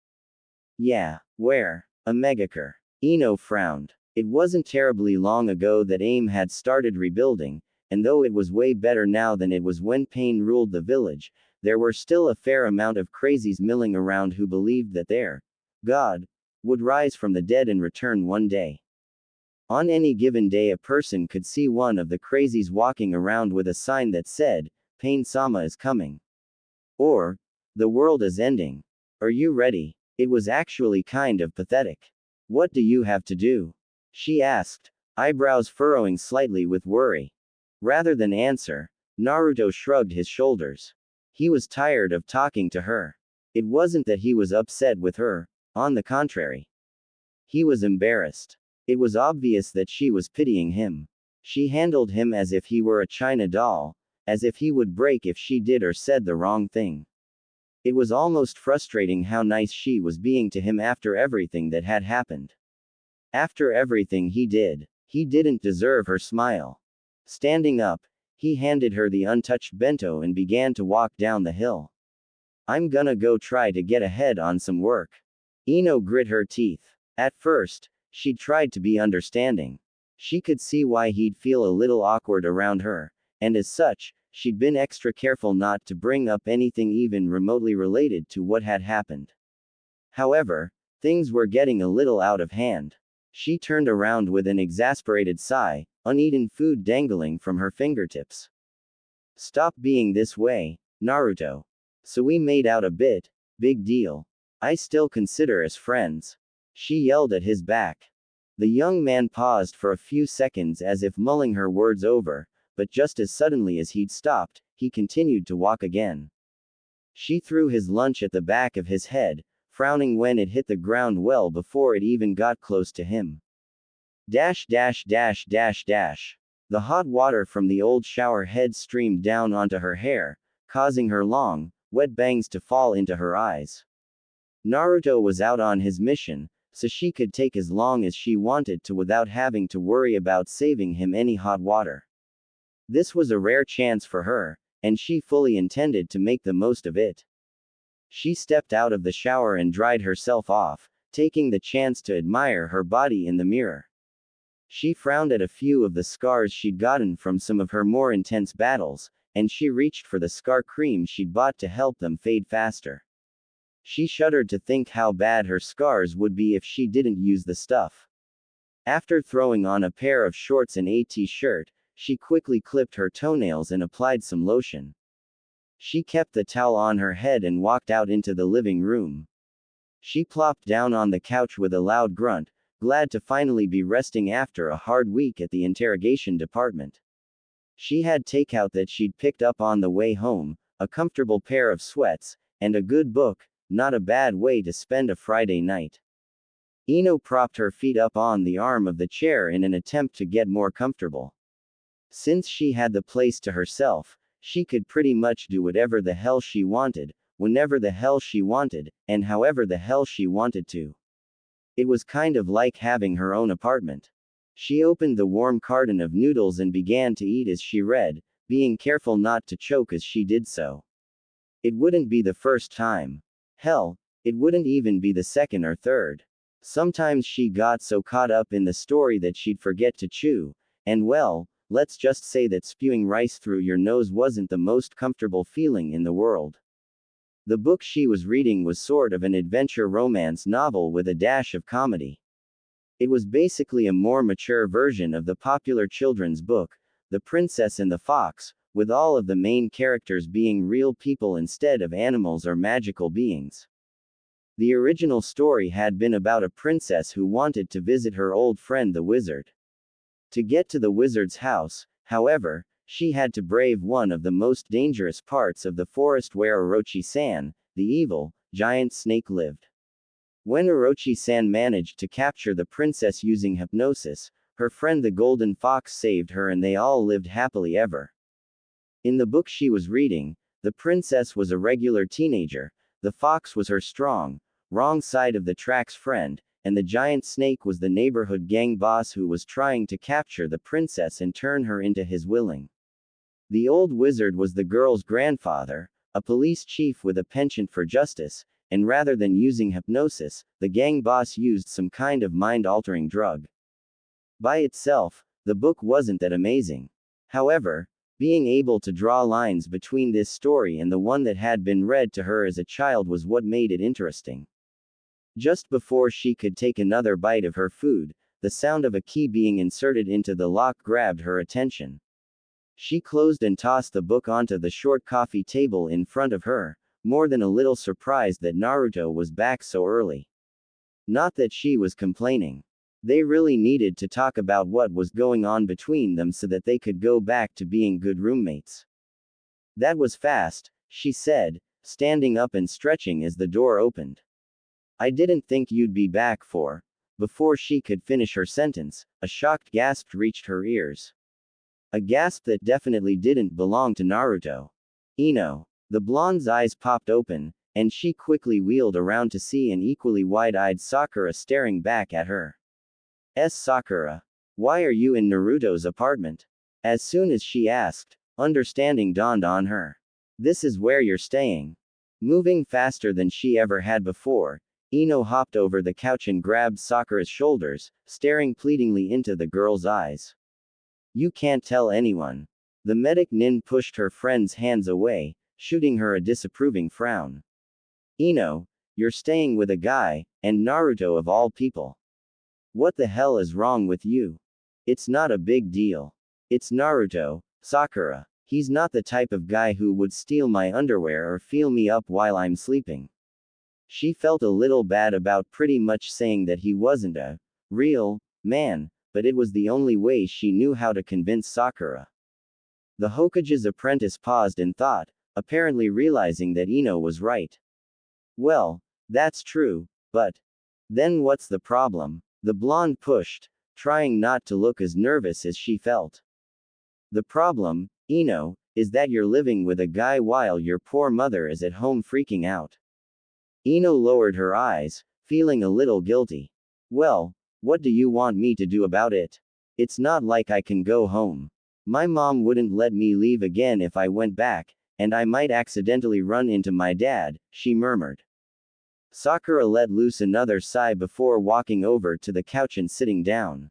Speaker 1: Yeah, where? A megacur. Ino frowned. It wasn't terribly long ago that AIM had started rebuilding, and though it was way better now than it was when Pain ruled the village, there were still a fair amount of crazies milling around who believed that their god would rise from the dead and return one day. On any given day, a person could see one of the crazies walking around with a sign that said, Pain-sama is coming. Or, the world is ending. Are you ready? It was actually kind of pathetic. What do you have to do? She asked, eyebrows furrowing slightly with worry. Rather than answer, Naruto shrugged his shoulders. He was tired of talking to her. It wasn't that he was upset with her, on the contrary. He was embarrassed. It was obvious that she was pitying him. She handled him as if he were a china doll, as if he would break if she did or said the wrong thing. It was almost frustrating how nice she was being to him after everything that had happened. After everything he didn't deserve her smile. Standing up, he handed her the untouched bento and began to walk down the hill. I'm gonna go try to get ahead on some work. Ino grit her teeth. At first, she tried to be understanding. She could see why he'd feel a little awkward around her, and as such, she'd been extra careful not to bring up anything even remotely related to what had happened. However, things were getting a little out of hand. She turned around with an exasperated sigh, uneaten food dangling from her fingertips. Stop being this way, Naruto. So we made out a bit, big deal. I still consider us friends. She yelled at his back. The young man paused for a few seconds as if mulling her words over, but just as suddenly as he'd stopped, he continued to walk again. She threw his lunch at the back of his head, frowning when it hit the ground well before it even got close to him. Dash dash dash dash dash. The hot water from the old shower head streamed down onto her hair, causing her long, wet bangs to fall into her eyes. Naruto was out on his mission, so she could take as long as she wanted to without having to worry about saving him any hot water. This was a rare chance for her, and she fully intended to make the most of it. She stepped out of the shower and dried herself off, taking the chance to admire her body in the mirror. She frowned at a few of the scars she'd gotten from some of her more intense battles, and she reached for the scar cream she'd bought to help them fade faster. She shuddered to think how bad her scars would be if she didn't use the stuff. After throwing on a pair of shorts and a t-shirt, she quickly clipped her toenails and applied some lotion. She kept the towel on her head and walked out into the living room. She plopped down on the couch with a loud grunt, glad to finally be resting after a hard week at the interrogation department. She had takeout that she'd picked up on the way home, a comfortable pair of sweats, and a good book, not a bad way to spend a Friday night. Ino propped her feet up on the arm of the chair in an attempt to get more comfortable. Since she had the place to herself, she could pretty much do whatever the hell she wanted, whenever the hell she wanted, and however the hell she wanted to. It was kind of like having her own apartment. She opened the warm carton of noodles and began to eat as she read, being careful not to choke as she did so. It wouldn't be the first time. Hell, it wouldn't even be the second or third. Sometimes she got so caught up in the story that she'd forget to chew, and well, let's just say that spewing rice through your nose wasn't the most comfortable feeling in the world. The book she was reading was sort of an adventure romance novel with a dash of comedy. It was basically a more mature version of the popular children's book, The Princess and the Fox, with all of the main characters being real people instead of animals or magical beings. The original story had been about a princess who wanted to visit her old friend the wizard. To get to the wizard's house, however, she had to brave one of the most dangerous parts of the forest where Orochi-san, the evil, giant snake lived. When Orochi-san managed to capture the princess using hypnosis, her friend the golden fox saved her and they all lived happily ever. In the book she was reading, the princess was a regular teenager, the fox was her strong, wrong side of the tracks friend, and the giant snake was the neighborhood gang boss who was trying to capture the princess and turn her into his willing. The old wizard was the girl's grandfather, a police chief with a penchant for justice, and rather than using hypnosis, the gang boss used some kind of mind-altering drug. By itself, the book wasn't that amazing. However, being able to draw lines between this story and the one that had been read to her as a child was what made it interesting. Just before she could take another bite of her food, the sound of a key being inserted into the lock grabbed her attention. She closed and tossed the book onto the short coffee table in front of her, more than a little surprised that Naruto was back so early. Not that she was complaining. They really needed to talk about what was going on between them so that they could go back to being good roommates. That was fast, she said, standing up and stretching as the door opened. I didn't think you'd be back for. Before she could finish her sentence, a shocked gasp reached her ears. A gasp that definitely didn't belong to Naruto. Ino. The blonde's eyes popped open, and she quickly wheeled around to see an equally wide-eyed Sakura staring back at her. Sakura. Why are you in Naruto's apartment? As soon as she asked, understanding dawned on her. This is where you're staying. Moving faster than she ever had before, Ino hopped over the couch and grabbed Sakura's shoulders, staring pleadingly into the girl's eyes. You can't tell anyone. The medic nin pushed her friend's hands away, shooting her a disapproving frown. Ino, you're staying with a guy, and Naruto of all people. What the hell is wrong with you? It's not a big deal. It's Naruto, Sakura. He's not the type of guy who would steal my underwear or feel me up while I'm sleeping. She felt a little bad about pretty much saying that he wasn't a real man, but it was the only way she knew how to convince Sakura. The Hokage's apprentice paused in thought, apparently realizing that Ino was right. Well, that's true, but then what's the problem? The blonde pushed, trying not to look as nervous as she felt. The problem, Ino, is that you're living with a guy while your poor mother is at home freaking out. Ino lowered her eyes, feeling a little guilty. Well, what do you want me to do about it? It's not like I can go home. My mom wouldn't let me leave again if I went back, and I might accidentally run into my dad, she murmured. Sakura let loose another sigh before walking over to the couch and sitting down.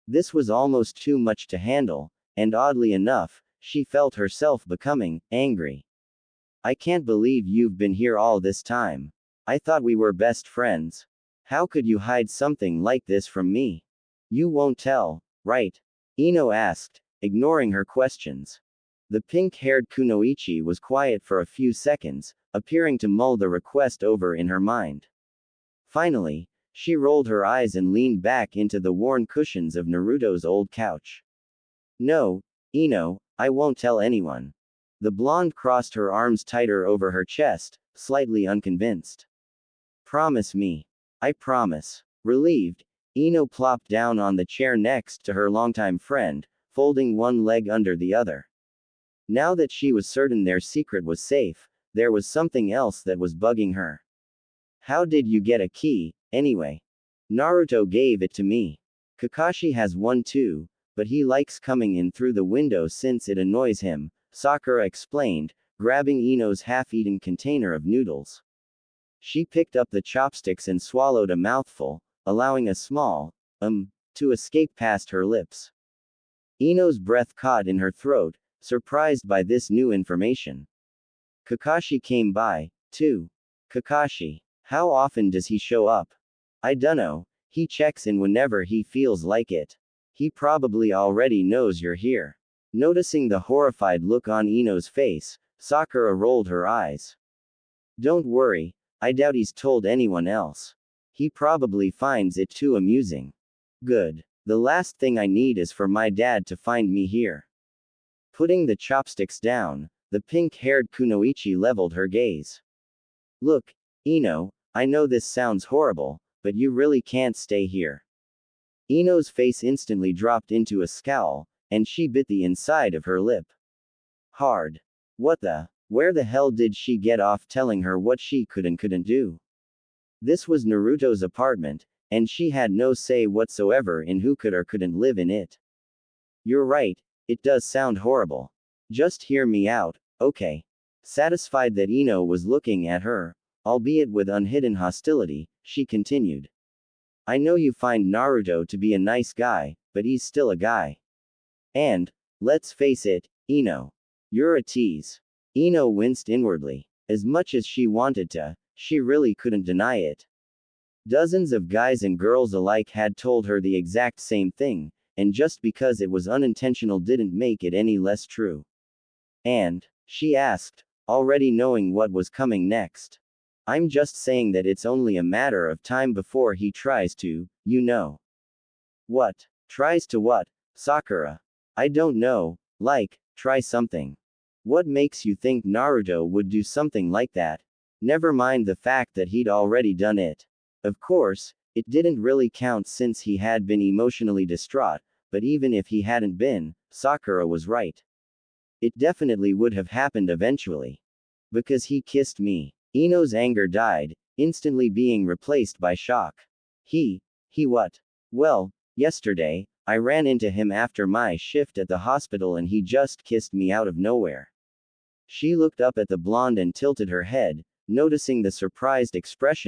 Speaker 1: This was almost too much to handle, and oddly enough, she felt herself becoming angry. I can't believe you've been here all this time. I thought we were best friends. How could you hide something like this from me? You won't tell, right? Ino asked, ignoring her questions. The pink-haired kunoichi was quiet for a few seconds, appearing to mull the request over in her mind. Finally, she rolled her eyes and leaned back into the worn cushions of Naruto's old couch. No, Ino, I won't tell anyone. The blonde crossed her arms tighter over her chest, slightly unconvinced. Promise me. I promise. Relieved, Ino plopped down on the chair next to her longtime friend, folding one leg under the other. Now that she was certain their secret was safe, there was something else that was bugging her. How did you get a key, anyway? Naruto gave it to me. Kakashi has one too, but he likes coming in through the window since it annoys him, Sakura explained, grabbing Ino's half-eaten container of noodles. She picked up the chopsticks and swallowed a mouthful, allowing a small, to escape past her lips. Ino's breath caught in her throat, surprised by this new information. Kakashi came by, too. Kakashi. How often does he show up? I dunno, he checks in whenever he feels like it. He probably already knows you're here. Noticing the horrified look on Ino's face, Sakura rolled her eyes. Don't worry, I doubt he's told anyone else. He probably finds it too amusing. Good. The last thing I need is for my dad to find me here. Putting the chopsticks down, the pink-haired kunoichi leveled her gaze. Look, Ino, I know this sounds horrible, but you really can't stay here. Ino's face instantly dropped into a scowl, and she bit the inside of her lip. Hard. What the? Where the hell did she get off telling her what she could and couldn't do? This was Naruto's apartment, and she had no say whatsoever in who could or couldn't live in it. You're right, it does sound horrible. Just hear me out, okay? Satisfied that Ino was looking at her, albeit with unhidden hostility, she continued. I know you find Naruto to be a nice guy, but he's still a guy. And, let's face it, Ino. You're a tease. Ino winced inwardly. As much as she wanted to, she really couldn't deny it. Dozens of guys and girls alike had told her the exact same thing, and just because it was unintentional didn't make it any less true. And, she asked, already knowing what was coming next. I'm just saying that it's only a matter of time before he tries to, you know. What? Tries to what? Sakura. I don't know, like, try something. What makes you think Naruto would do something like that? Never mind the fact that he'd already done it. Of course, it didn't really count since he had been emotionally distraught, but even if he hadn't been, Sakura was right. It definitely would have happened eventually. Because he kissed me. Ino's anger died, instantly being replaced by shock. He what? Well, yesterday, I ran into him after my shift at the hospital and he just kissed me out of nowhere. She looked up at the blonde and tilted her head, noticing the surprised expression